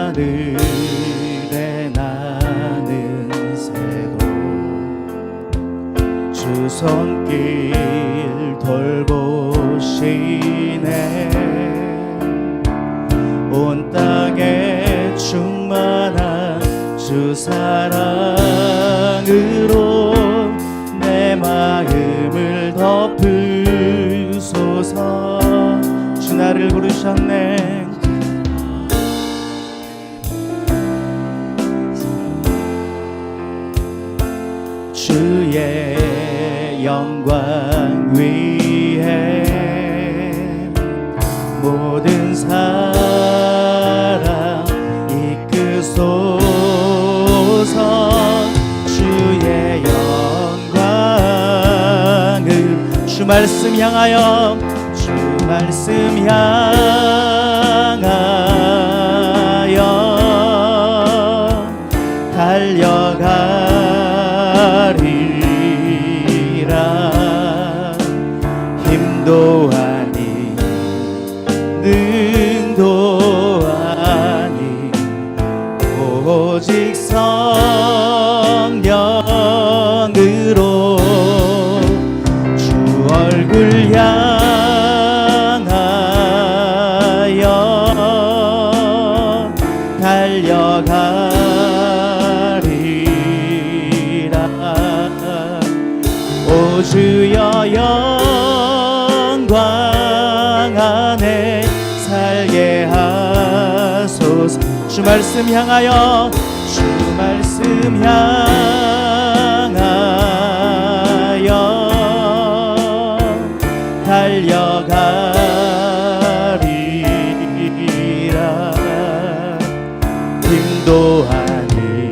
하늘에 나는 새도 주 손길 돌보시네. 온 땅에 충만한 주 사랑으로 내 마음을 덮으소서. 주 나를 부르셨네. 주의 영광 위에 모든 사랑 이끄소서. 주의 영광을 주 말씀 향하여 주 말씀 향하여 달려가리라. 힘도 아니 능도 아니 오직 성령으로 주 얼굴 향하여 달려가리라. 오 주여 영광 안에 살게 하소서. 주 말씀 향하여 주 말씀 향하여 달려가리라. 힘도 아니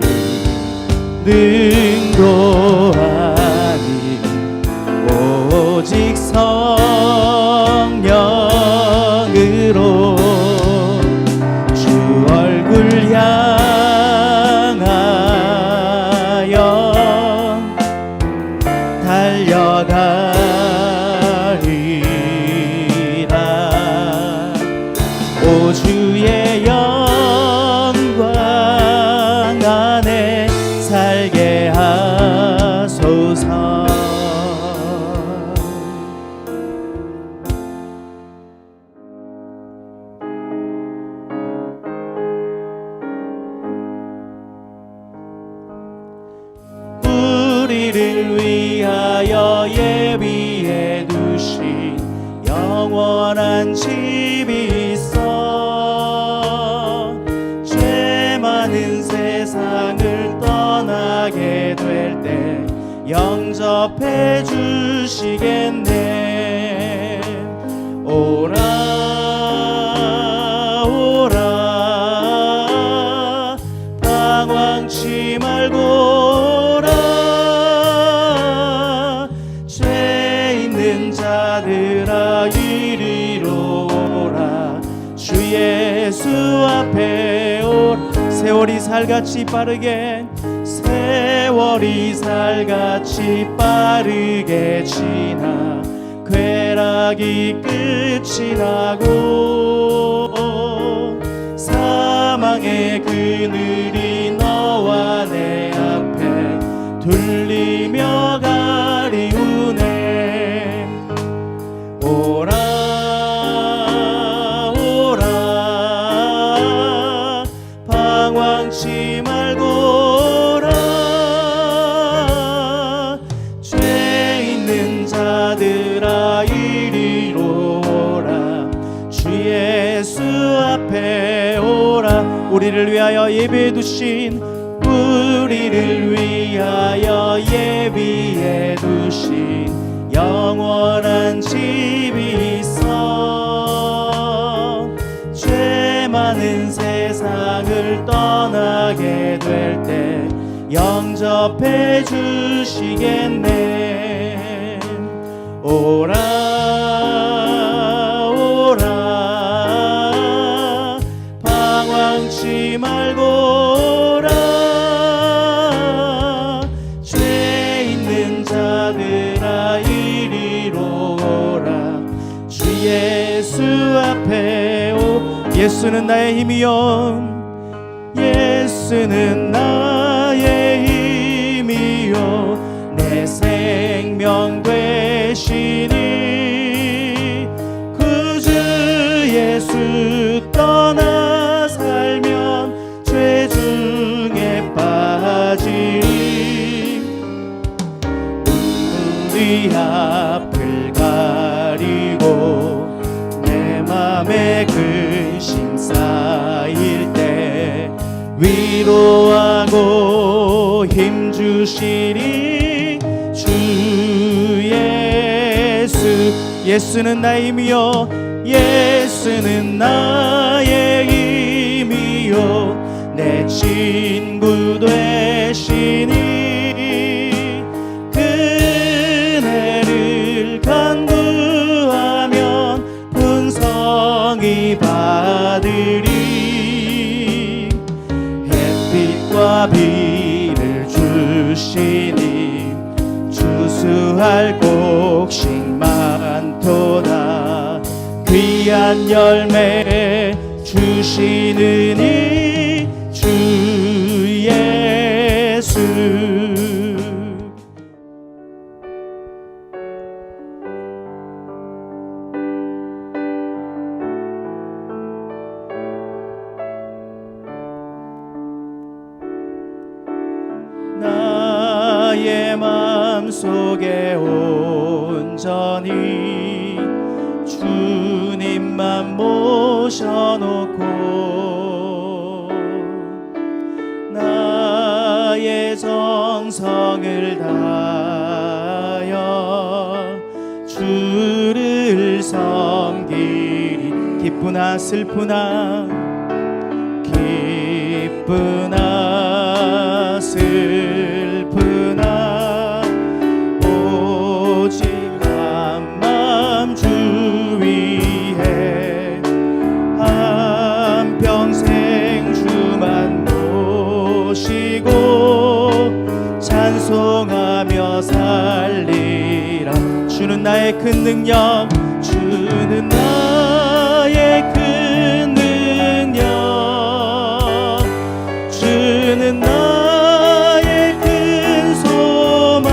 능도 아니 오직 성령으로 주 얼굴 향하여 달려가리라. 오 주의 영광 안에 살게 하소서. 우리를 위하여 예비해 두신 영원한 집이 있어. 죄 많은 세상을 떠나게 될 때 영접해 주시겠네. 오라 오라 방황치 말고 자들아 이리로 오라. 주 예수 앞에 오라. 세월이 살같이 빠르게 세월이 살같이 빠르게 지나 쾌락이 끝이 나고 사망의 그늘이 너와 내 앞에 둘리며 가리우네. 오라 오라 방황치 말고 오라. 죄 있는 자들아 이리로 오라. 주 예수 앞에 오라. 우리를 위하여 예비해 두신 우리를 위하여 예비해 두신 영원한 집이 있어. 죄 많은 세상을 떠나게 될 때 영접해 주시겠네. 오라 오라 방황치 말고 오라. 죄 있는 자들아 이리로 오라. 주 예수 앞에 오. 예수는 나의 힘이요 예수는 나의 힘이요 내 생명 되시니 구주 예수 떠나 살면 죄 중에 빠지리 우리 앞을 가리고 내 맘에 근심 쌓일 때 위로하고 힘주시리 주 예수 예수는 나의 힘이요 예수는 나의 힘이요 내 친구 되시니 그네를 간구하면 분성이 받으리 햇빛과 비를 주시니 추수할 곡식 많도다 귀한 열매 주시느니 주 예수 나의 맘속에 온전히 주님만 모셔놓고 나의 정성을 다하여 주를 섬기리 기쁘나 슬프나 기쁘나 슬프나 오직 한맘 주 위해 한평생 주만 모시고 찬송하며 살리라 주는 나의 큰 능력 주는 나의 큰 능력 주는 나의 큰 소망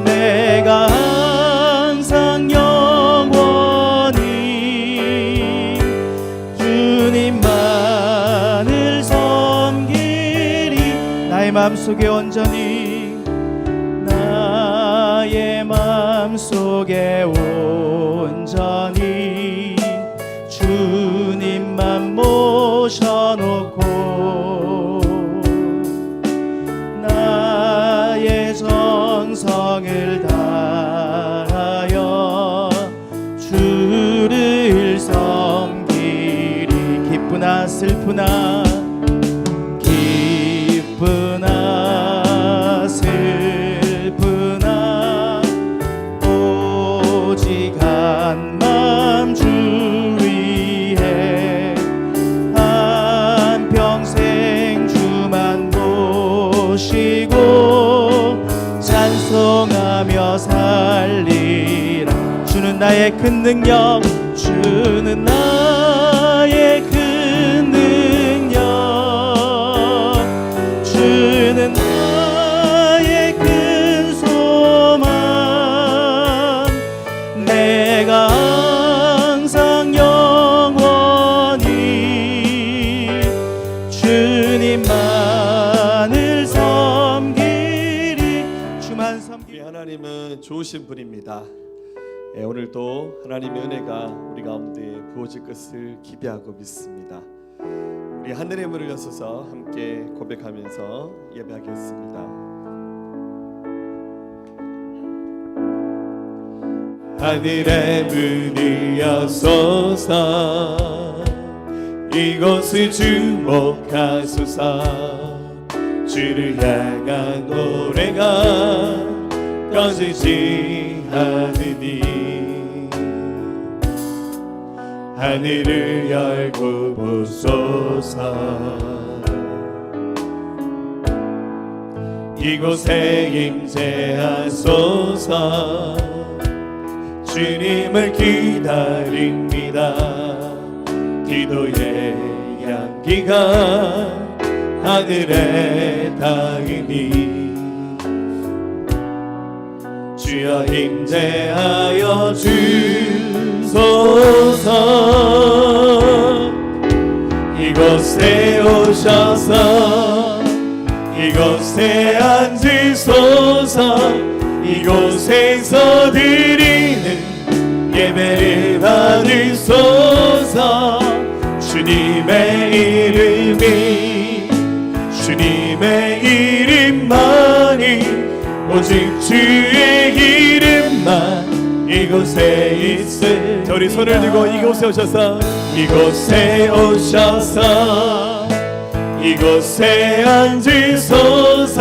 내가 항상 영원히 주님만을 섬기리 나의 마음속에 온전히 나의 마음속에 온전히 주님만 모셔놓고 나의 정성을 다하여 주를 섬기리 기쁘나 슬프나 기쁘나 슬프나 오직 한맘 주 위해 한평생 주만 모시고 찬송하며 살리라 주는 나의 큰 능력 주는 나의 큰 능력 주는 나의 큰 소망 내가 항상 영원히 주님만을 섬기리 주만 섬기리 하나님은 좋으신 분입니다. 오늘도 하나님의 은혜가 우리 가운데 부어질 것을 기대하고 믿습니다. 우리 하늘의 문을 여서서 함께 고백하면서 예배하겠습니다. 하늘의 문을 여서서 이곳을 주목하소서 주를 향한 노래가 꺼지지 않으니 하늘을 열고 보소서 이곳에 임재하소서 주님을 기다립니다 기도의 양 기가 하늘에 닿으니 주여 임재하여 주소서. 이곳에 오셔서 이곳에 앉으소서. 이곳에서 드리는 예배를 받으소서. 주님의 이름이 주님의 이름만이 오직 주의 이름만 이곳에 있을. 우리 손을 들고 이곳에 오셔서 이곳에 오셔서 이곳에 앉으소서.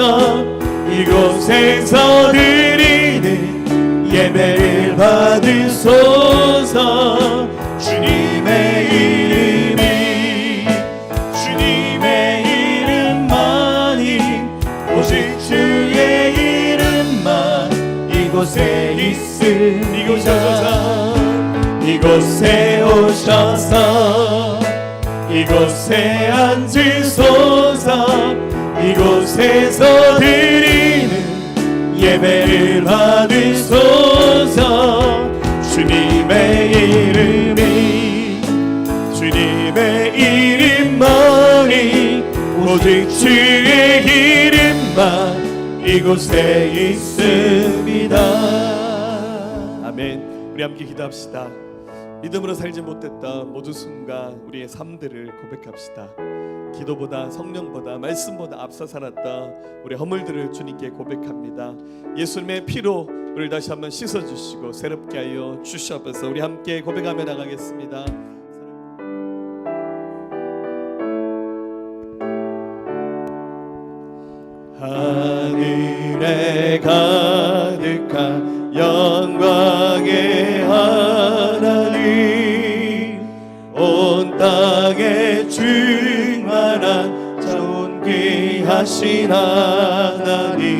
이곳에서 드리는 예배를 받으소서. 주님의 이름이 주님의 이름만이 오직 주의 이름만 이곳에 있으리라. 이곳에 오셔서 이곳에 앉으소서. 이곳에서 드리는 예배를 받으소서. 주님의 이름이 주님의 이름만이 오직 주의 이름만 이곳에 있습니다. 아멘. 우리 함께 기도합시다. 믿음으로 살지 못했던 모든 순간 우리의 삶들을 고백합시다. 기도보다 성령보다 말씀보다 앞서 살았던 우리 허물들을 주님께 고백합니다. 예수님의 피로 우리를 다시 한번 씻어주시고 새롭게 하여 주시옵소서. 우리 함께 고백하며 나가겠습니다. 하늘에 가득한 영광의 하나님, 온 땅에 충만한 존귀하신 하나님,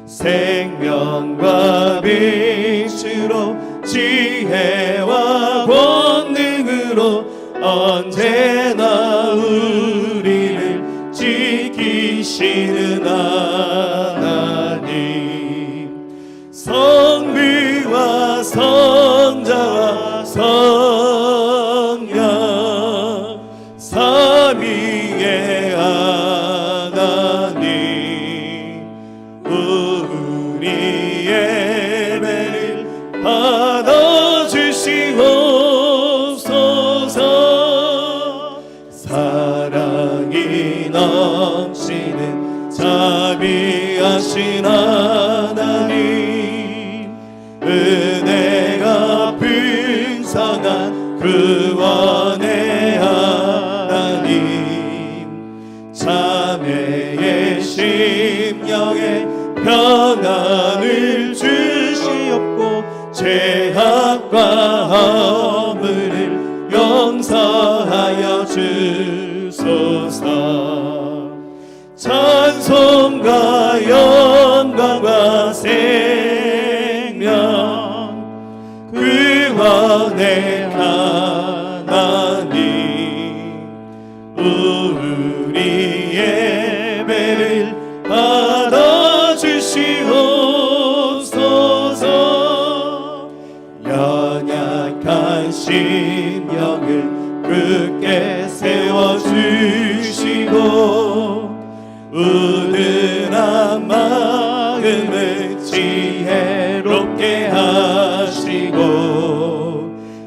생명과 빛으로 지혜와 권능으로 언제나 우리를 지키시는 하나님, 성부와 성자와 성령 삼위의 하나님, 우리 예배를 받아주시옵소서. 사랑이 넘치는 자비하신 하나님, 은혜가 풍성한 구원의 하나님, 자매의 심령에 평안을 주시옵고 죄악과 허물을 용서하여 주소서. 찬송과 영광과 생명 구원의 하나님, 우리 예배를 받아주시옵소서. 연약한 심령을 굳게 세워주시고 우둔한 마음을 지혜롭게 하시고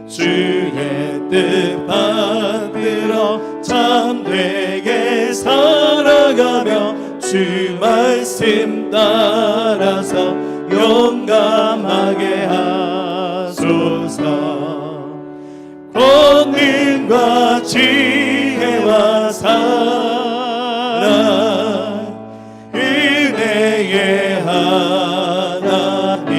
주의 뜻 받들어 참되게 살아가며 주 말씀 따라서 용감하게 하소서. 권능과 지혜와 사랑 은혜의 하나님,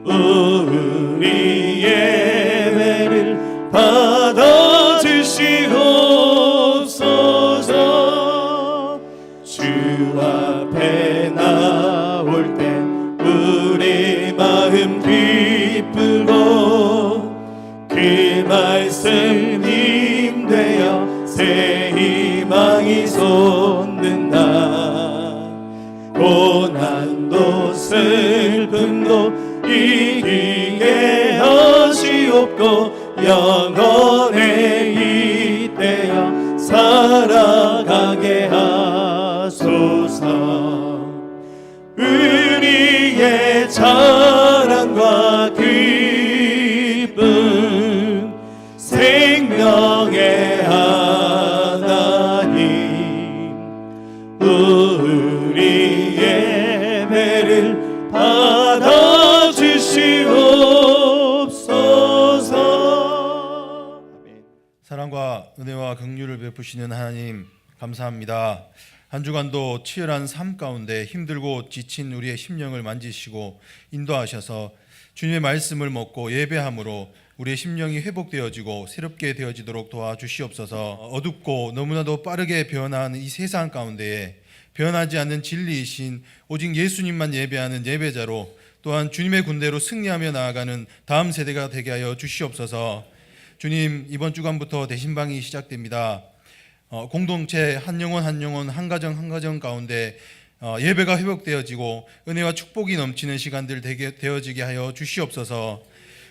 우리 예배를 받아주시옵소서. 주 앞에 나올 때 우리 마음 기쁘고 그 말씀 힘되어 새 희망이 솟는다. 고난도 슬픔도 이기게 하시옵고 영원의 이때여 살아가게 하소서. 우리의 자랑과 기쁨 생명의 하나님, 우리 예배를 받아주시옵소서. 사랑과 은혜와 긍휼을 베푸시는 하나님 감사합니다. 한 주간도 치열한 삶 가운데 힘들고 지친 우리의 심령을 만지시고 인도하셔서 주님의 말씀을 먹고 예배함으로 우리의 심령이 회복되어지고 새롭게 되어지도록 도와주시옵소서. 어둡고 너무나도 빠르게 변화하는 이 세상 가운데에 변하지 않는 진리이신 오직 예수님만 예배하는 예배자로, 또한 주님의 군대로 승리하며 나아가는 다음 세대가 되게 하여 주시옵소서. 주님, 이번 주간부터 대신방이 시작됩니다. 공동체 한 영혼 한 영혼, 한 가정 한 가정 가운데 예배가 회복되어지고 은혜와 축복이 넘치는 시간들 되어지게 하여 주시옵소서.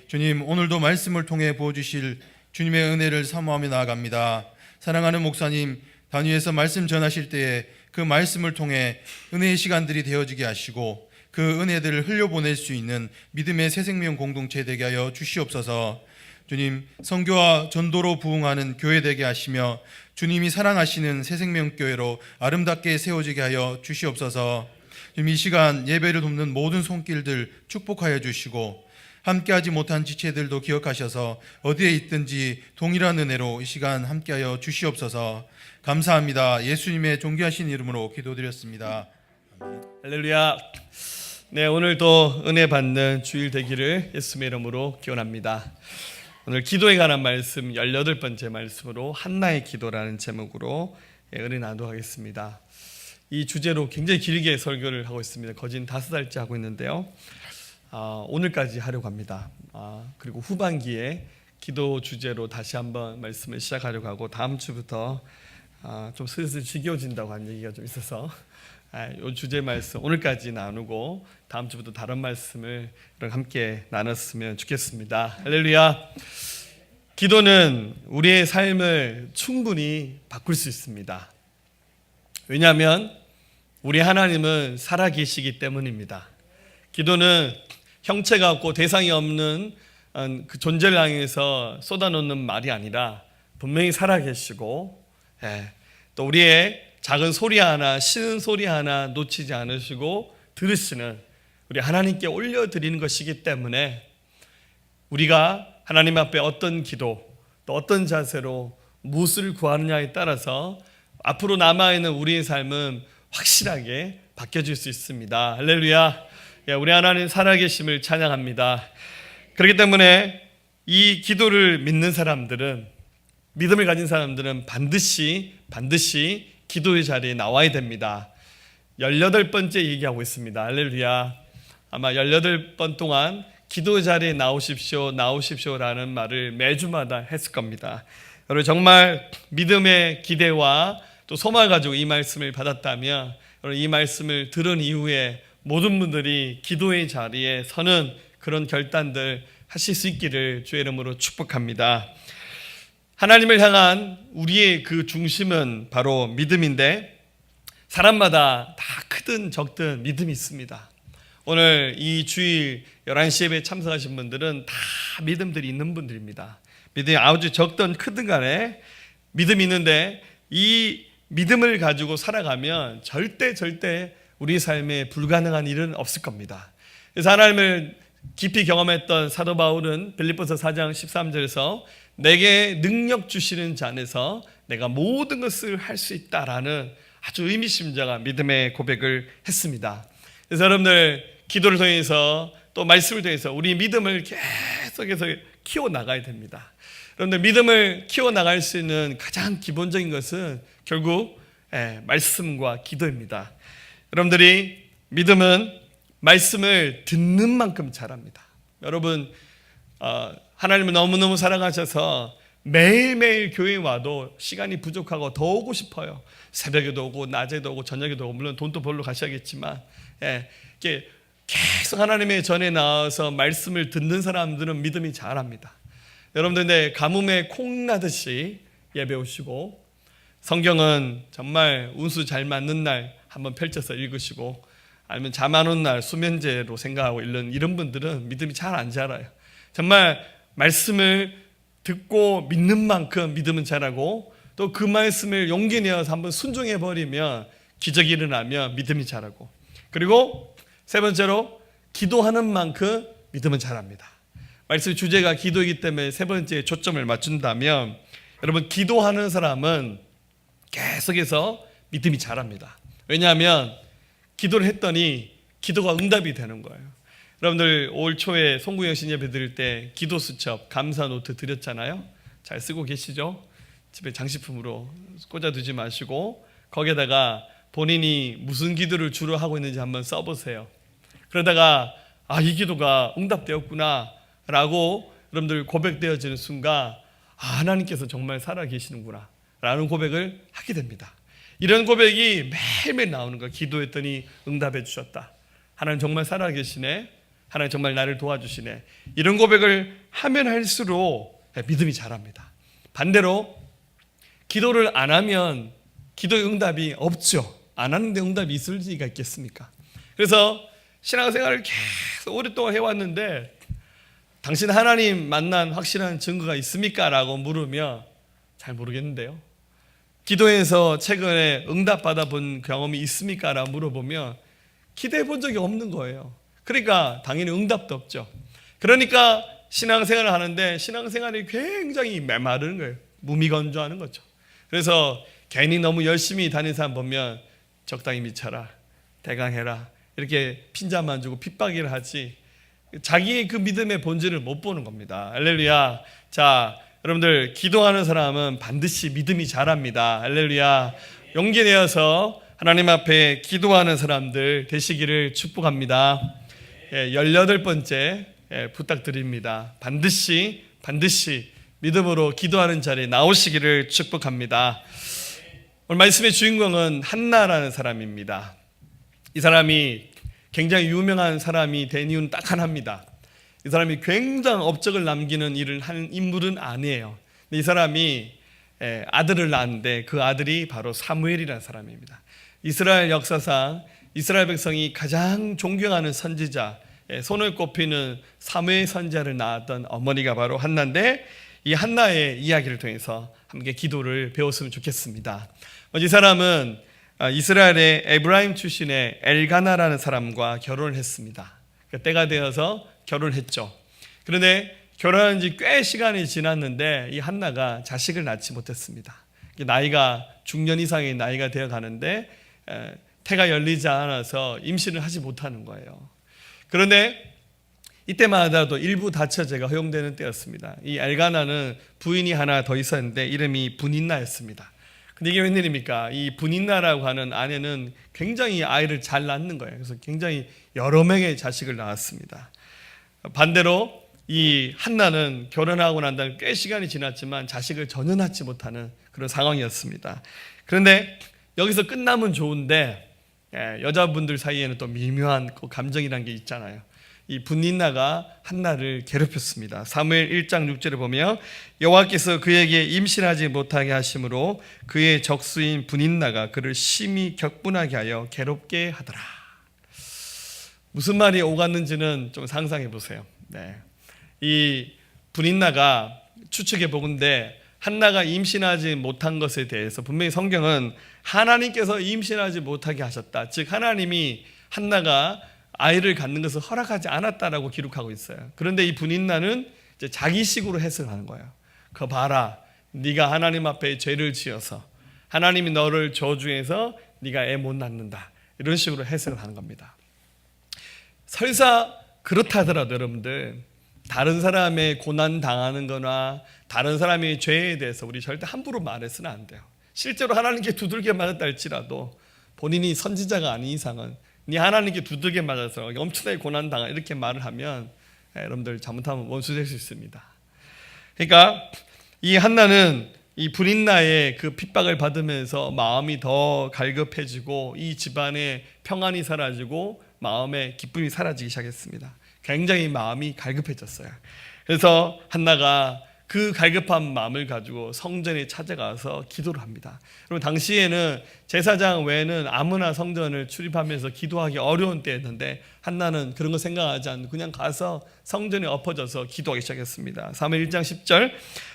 주님, 오늘도 말씀을 통해 부어주실 주님의 은혜를 사모하며 나아갑니다. 사랑하는 목사님, 단위에서 말씀 전하실 때에 그 말씀을 통해 은혜의 시간들이 되어지게 하시고 그 은혜들을 흘려보낼 수 있는 믿음의 새생명 공동체 되게 하여 주시옵소서. 주님, 선교와 전도로 부흥하는 교회 되게 하시며 주님이 사랑하시는 새생명교회로 아름답게 세워지게 하여 주시옵소서. 주님, 이 시간 예배를 돕는 모든 손길들 축복하여 주시고 함께하지 못한 지체들도 기억하셔서 어디에 있든지 동일한 은혜로 이 시간 함께하여 주시옵소서. 감사합니다. 예수님의 존귀하신 이름으로 기도드렸습니다. 할렐루야. 네, 오늘도 은혜 받는 주일 되기를 예수님의 이름으로 기원합니다. 오늘 기도에 관한 말씀 18번째 말씀으로 한나의 기도라는 제목으로 은혜 나누도록 하겠습니다. 이 주제로 굉장히 길게 설교를 하고 있습니다. 거진 5달째 하고 있는데요. 오늘까지 하려고 합니다. 그리고 후반기에 기도 주제로 다시 한번 말씀을 시작하려고 하고 다음 주부터 좀 슬슬 지겨워진다고 한 얘기가 좀 있어서 이 주제 말씀 오늘까지 나누고 다음 주부터 다른 말씀을 함께 나눴으면 좋겠습니다. 할렐루야. 기도는 우리의 삶을 충분히 바꿀 수 있습니다. 왜냐하면 우리 하나님은 살아계시기 때문입니다. 기도는 형체가 없고 대상이 없는 그 존재를 향해서 쏟아놓는 말이 아니라 분명히 살아계시고 또 우리의 작은 소리 하나, 쉬는 소리 하나 놓치지 않으시고 들으시는 우리 하나님께 올려드리는 것이기 때문에 우리가 하나님 앞에 어떤 기도 또 어떤 자세로 무엇을 구하느냐에 따라서 앞으로 남아있는 우리의 삶은 확실하게 바뀌어질 수 있습니다. 할렐루야. 우리 하나님 살아계심을 찬양합니다. 그렇기 때문에 이 기도를 믿는 사람들은, 믿음을 가진 사람들은 반드시 기도의 자리에 나와야 됩니다. 18번째 얘기하고 있습니다. 할렐루야. 아마 18번 동안 기도의 자리에 나오십시오라는 말을 매주마다 했을 겁니다. 여러분 정말 믿음의 기대와 또 소망을 가지고 이 말씀을 받았다면 이 말씀을 들은 이후에 모든 분들이 기도의 자리에 서는 그런 결단들 하실 수 있기를 주의 이름으로 축복합니다. 하나님을 향한 우리의 그 중심은 바로 믿음인데 사람마다 다 크든 적든 믿음이 있습니다. 오늘 이 주일 11시 예배에 참석하신 분들은 다 믿음들이 있는 분들입니다. 믿음이 아주 적든 크든 간에 믿음이 있는데 이 믿음을 가지고 살아가면 절대 우리 삶에 불가능한 일은 없을 겁니다. 그래서 하나님을 깊이 경험했던 사도 바울은 빌립보서 4장 13절에서 내게 능력 주시는 자 안에서 내가 모든 것을 할 수 있다라는 아주 의미심장한 믿음의 고백을 했습니다. 그래서 여러분들 기도를 통해서 또 말씀을 통해서 우리 믿음을 계속해서 키워나가야 됩니다. 여러분들 믿음을 키워나갈 수 있는 가장 기본적인 것은 결국 말씀과 기도입니다. 여러분들이 믿음은 말씀을 듣는 만큼 자랍니다. 여러분 하나님을 너무너무 사랑하셔서 매일매일 교회에 와도 시간이 부족하고 더 오고 싶어요. 새벽에도 오고 낮에도 오고 저녁에도 오고, 물론 돈도 벌러 가셔야겠지만, 이렇게 계속 하나님의 전에 나와서 말씀을 듣는 사람들은 믿음이 잘합니다. 여러분들, 내 가뭄에 콩 나듯이 예배 오시고, 성경은 정말 운수 잘 맞는 날 한번 펼쳐서 읽으시고, 아니면 잠 안 오는 날 수면제로 생각하고 이런 분들은 믿음이 잘 안 자라요. 정말 말씀을 듣고 믿는 만큼 믿음은 자라고, 또 그 말씀을 용기 내어서 한번 순종해 버리면 기적이 일어나면 믿음이 자라고, 그리고 세 번째로 기도하는 만큼 믿음은 자랍니다. 말씀 주제가 기도이기 때문에 세 번째에 초점을 맞춘다면, 여러분, 기도하는 사람은 계속해서 믿음이 자랍니다. 왜냐하면 기도를 했더니 기도가 응답이 되는 거예요. 여러분들, 올 초에 송구영 신예배 드릴 때 기도 수첩 감사 노트 드렸잖아요. 잘 쓰고 계시죠? 집에 장식품으로 꽂아두지 마시고 거기에다가 본인이 무슨 기도를 주로 하고 있는지 한번 써보세요. 그러다가 이 기도가 응답되었구나 라고 여러분들 고백되어지는 순간, 하나님께서 정말 살아계시는구나 라는 고백을 하게 됩니다. 이런 고백이 매일매일 나오는 거예요. 기도했더니 응답해 주셨다. 하나님 정말 살아계시네. 하나님 정말 나를 도와주시네. 이런 고백을 하면 할수록 믿음이 자랍니다. 반대로 기도를 안 하면 기도의 응답이 없죠. 안 하는데 응답이 있을 리가 있겠습니까? 그래서 신앙생활을 계속 오랫동안 해왔는데, 당신 하나님 만난 확실한 증거가 있습니까? 라고 물으면 잘 모르겠는데요. 기도해서 최근에 응답받아 본 경험이 있습니까? 라고 물어보면 기도해 본 적이 없는 거예요. 그러니까 당연히 응답도 없죠. 그러니까 신앙생활을 하는데 신앙생활이 굉장히 메마른 거예요. 무미건조하는 거죠. 그래서 괜히 너무 열심히 다니는 사람 보면 적당히 미쳐라, 대강해라, 이렇게 핀잔만 주고 핍박을 하지, 자기의 그 믿음의 본질을 못 보는 겁니다. 할렐루야. 자, 여러분들, 기도하는 사람은 반드시 믿음이 자랍니다. 할렐루야. 용기 내어서 하나님 앞에 기도하는 사람들 되시기를 축복합니다. 18번째 부탁드립니다. 반드시 믿음으로 기도하는 자리에 나오시기를 축복합니다. 오늘 말씀의 주인공은 한나라는 사람입니다. 이 사람이 굉장히 유명한 사람이 된 이유는 딱 하나입니다. 이 사람이 굉장한 업적을 남기는 일을 한 인물은 아니에요. 이 사람이 아들을 낳았는데 그 아들이 바로 사무엘이라는 사람입니다. 이스라엘 역사상 이스라엘 백성이 가장 존경하는 선지자, 손을 꼽히는 사무엘 선지자를 낳았던 어머니가 바로 한나인데, 이 한나의 이야기를 통해서 함께 기도를 배웠으면 좋겠습니다. 이 사람은 이스라엘의 에브라임 출신의 엘가나라는 사람과 결혼을 했습니다. 때가 되어서 결혼했죠. 그런데 결혼한 지 꽤 시간이 지났는데 이 한나가 자식을 낳지 못했습니다. 나이가 중년 이상의 나이가 되어 가는데 태가 열리지 않아서 임신을 하지 못하는 거예요. 그런데 이때마다도 일부 다처제가 허용되는 때였습니다. 이 엘가나는 부인이 하나 더 있었는데 이름이 분인나였습니다. 근데 이게 웬일입니까? 이 분인나라고 하는 아내는 굉장히 아이를 잘 낳는 거예요. 그래서 굉장히 여러 명의 자식을 낳았습니다. 반대로 이 한나는 결혼하고 난 다음에 꽤 시간이 지났지만 자식을 전혀 낳지 못하는 그런 상황이었습니다. 그런데 여기서 끝나면 좋은데 여자분들 사이에는 또 미묘한 감정이라는 게 있잖아요. 이 분인나가 한나를 괴롭혔습니다. 사무엘 1장 6절에 보면 여호와께서 그에게 임신하지 못하게 하심으로 그의 적수인 분인나가 그를 심히 격분하게 하여 괴롭게 하더라. 무슨 말이 오갔는지는 좀 상상해 보세요. 이 분인나가 추측해 보건대 한나가 임신하지 못한 것에 대해서 분명히 성경은 하나님께서 임신하지 못하게 하셨다. 즉 하나님이 한나가 아이를 갖는 것을 허락하지 않았다라고 기록하고 있어요. 그런데 이 분인나는 이제 자기식으로 해석하는 거예요. 그거 봐라, 네가 하나님 앞에 죄를 지어서 하나님이 너를 저주해서 네가 애 못 낳는다, 이런 식으로 해석을 하는 겁니다. 설사 그렇다 하더라도 여러분들, 다른 사람의 고난 당하는 거나 다른 사람의 죄에 대해서 우리 절대 함부로 말해서는 안 돼요. 실제로 하나님께 두들겨 맞았다 할지라도 본인이 선지자가 아닌 이상은 네 하나님께 두들겨 맞아서 엄청나게 고난 당한, 이렇게 말을 하면 여러분들 잘못하면 원수 될 수 있습니다. 그러니까 이 한나는 이 브린나의 그 핍박을 받으면서 마음이 더 갈급해지고 이 집안의 평안이 사라지고 마음의 기쁨이 사라지기 시작했습니다. 굉장히 마음이 갈급해졌어요. 그래서 한나가 그 갈급한 마음을 가지고 성전에 찾아가서 기도를 합니다. 그리고 당시에는 제사장 외에는 아무나 성전을 출입하면서 기도하기 어려운 때였는데 한나는 그런 거 생각하지 않고 그냥 가서 성전에 엎어져서 기도하기 시작했습니다. 사무엘 1장 10절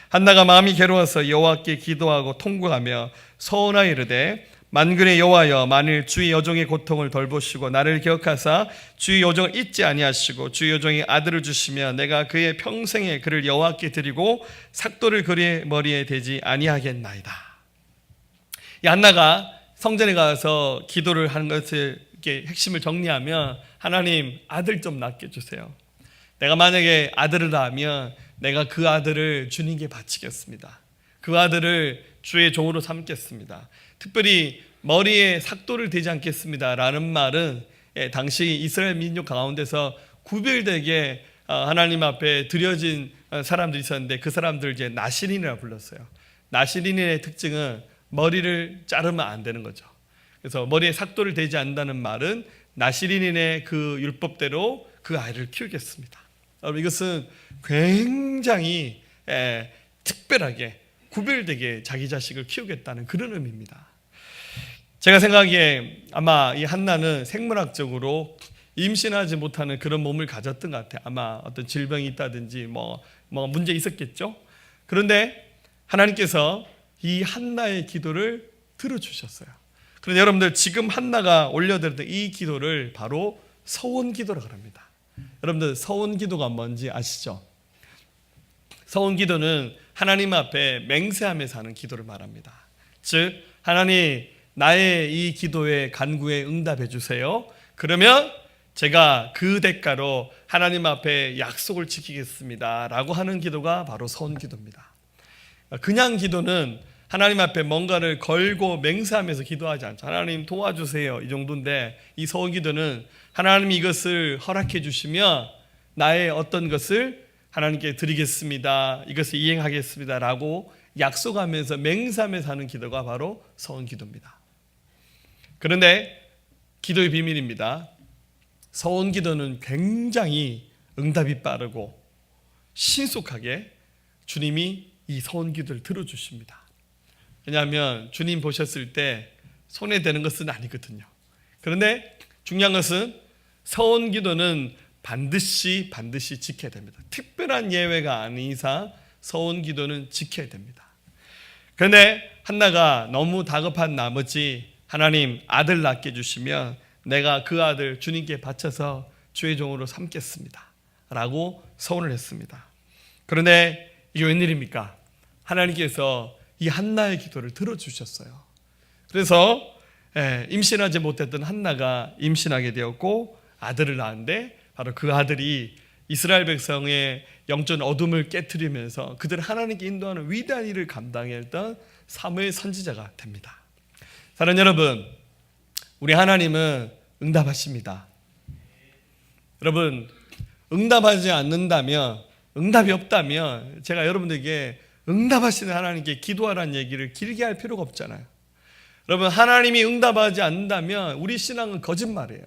한나가 마음이 괴로워서 여호와께 기도하고 통곡하며 서원하여 이르되 만군의 여호와여 만일 주의 여종의 고통을 돌보시고 나를 기억하사 주의 여종을 잊지 아니하시고 주의 여종이 아들을 주시면 내가 그의 평생에 그를 여호와께 드리고 삭도를 그의 머리에 대지 아니하겠나이다. 이 한나가 성전에 가서 기도를 하는 것을 이렇게 핵심을 정리하면 하나님 아들 좀 낳게 해주세요. 내가 만약에 아들을 낳으면 내가 그 아들을 주님께 바치겠습니다. 그 아들을 주의 종으로 삼겠습니다. 특별히 머리에 삭도를 대지 않겠습니다 라는 말은 당시 이스라엘 민족 가운데서 구별되게 하나님 앞에 드려진 사람들이 있었는데 그 사람들 이제 나시린이라고 불렀어요. 나시린의 특징은 머리를 자르면 안 되는 거죠. 그래서 머리에 삭도를 대지 않는다는 말은 나시린의 그 율법대로 그 아이를 키우겠습니다. 여러분 이것은 굉장히 특별하게 구별되게 자기 자식을 키우겠다는 그런 의미입니다. 제가 생각하기에 아마 이 한나는 생물학적으로 임신하지 못하는 그런 몸을 가졌던 것 같아요. 아마 어떤 질병이 있다든지 뭐 문제 있었겠죠. 그런데 하나님께서 이 한나의 기도를 들어주셨어요. 그런데 여러분들 지금 한나가 올려드렸던 이 기도를 바로 서원 기도라고 합니다. 여러분들 서원 기도가 뭔지 아시죠? 서원 기도는 하나님 앞에 맹세하면서 하는 기도를 말합니다. 즉 하나님 나의 이 기도에 간구에 응답해 주세요. 그러면 제가 그 대가로 하나님 앞에 약속을 지키겠습니다 라고 하는 기도가 바로 서원 기도입니다. 그냥 기도는 하나님 앞에 뭔가를 걸고 맹세하면서 기도하지 않죠. 하나님 도와주세요 이 정도인데 이 서원 기도는 하나님이 이것을 허락해 주시면 나의 어떤 것을 하나님께 드리겠습니다. 이것을 이행하겠습니다 라고 약속하면서 맹세하면서 하는 기도가 바로 서원 기도입니다. 그런데 기도의 비밀입니다. 서원 기도는 굉장히 응답이 빠르고 신속하게 주님이 이 서원 기도를 들어주십니다. 왜냐하면 주님 보셨을 때 손에 대는 것은 아니거든요. 그런데 중요한 것은 서원 기도는 반드시 지켜야 됩니다. 특별한 예외가 아닌 이상 서원 기도는 지켜야 됩니다. 그런데 한나가 너무 다급한 나머지 하나님 아들 낳게 해주시면 내가 그 아들 주님께 바쳐서 주의 종으로 삼겠습니다 라고 서원을 했습니다. 그런데 이게 웬일입니까? 하나님께서 이 한나의 기도를 들어주셨어요. 그래서 임신하지 못했던 한나가 임신하게 되었고 아들을 낳았는데 바로 그 아들이 이스라엘 백성의 영적 어둠을 깨트리면서 그들을 하나님께 인도하는 위대한 일을 감당했던 사무엘 선지자가 됩니다. 사랑하는 여러분, 우리 하나님은 응답하십니다. 여러분, 응답하지 않는다면, 응답이 없다면 제가 여러분들에게 응답하시는 하나님께 기도하라는 얘기를 길게 할 필요가 없잖아요. 여러분, 하나님이 응답하지 않는다면 우리 신앙은 거짓말이에요.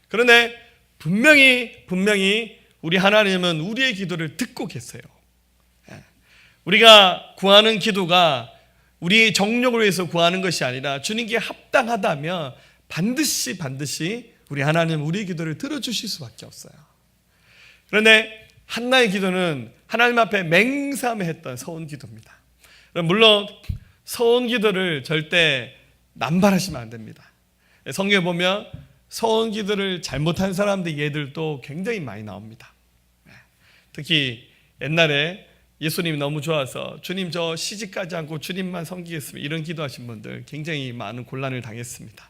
그런데 분명히 우리 하나님은 우리의 기도를 듣고 계세요. 우리가 구하는 기도가 우리의 정욕을 위해서 구하는 것이 아니라 주님께 합당하다면 반드시 우리 하나님은 우리의 기도를 들어주실 수밖에 없어요. 그런데 한나의 기도는 하나님 앞에 맹세하며 했던 서원 기도입니다. 물론 서원 기도를 절대 남발하시면 안 됩니다. 성경에 보면 서원 기도를 잘못한 사람들 예들도 굉장히 많이 나옵니다. 특히 옛날에 예수님이 너무 좋아서 주님 저 시집가지 않고 주님만 섬기겠습니다 이런 기도하신 분들 굉장히 많은 곤란을 당했습니다.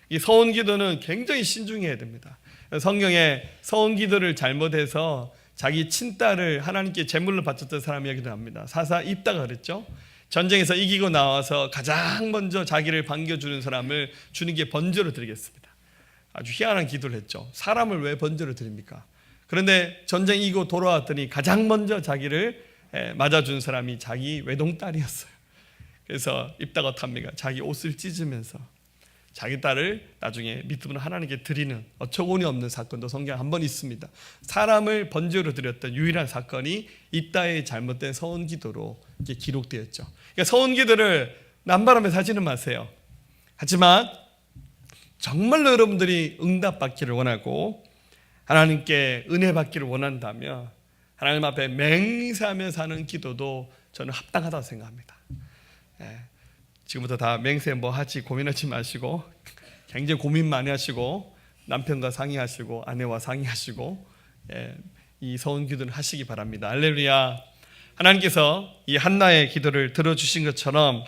이 서원 기도는 굉장히 신중해야 됩니다. 성경에 서원 기도를 잘못해서 자기 친딸을 하나님께 제물로 바쳤던 사람 이야기도 합니다. 사사 입다가 그랬죠. 전쟁에서 이기고 나와서 가장 먼저 자기를 반겨주는 사람을 주님께 번제로 드리겠습니다. 아주 희한한 기도를 했죠. 사람을 왜 번제로 드립니까? 그런데 전쟁 이기고 돌아왔더니 가장 먼저 자기를 맞아준 사람이 자기 외동딸이었어요. 그래서 입다가 어떡합니까? 자기 옷을 찢으면서 자기 딸을 나중에 믿음으로 하나님께 드리는 어처구니 없는 사건도 성경에 한 번 있습니다. 사람을 번제로 드렸던 유일한 사건이 입다의 잘못된 서원 기도로 기록되었죠. 그러니까 서원 기도를 남바람에 사지는 마세요. 하지만 정말로 여러분들이 응답받기를 원하고 하나님께 은혜 받기를 원한다면 하나님 앞에 맹세하며 사는 기도도 저는 합당하다고 생각합니다. 지금부터 다 맹세 뭐 하지 고민하지 마시고 굉장히 고민 많이 하시고 남편과 상의하시고 아내와 상의하시고 이 서원 기도를 하시기 바랍니다. 할렐루야. 하나님께서 이 한나의 기도를 들어주신 것처럼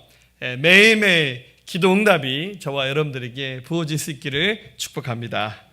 매일매일 기도 응답이 저와 여러분들에게 부어질 수 있기를 축복합니다.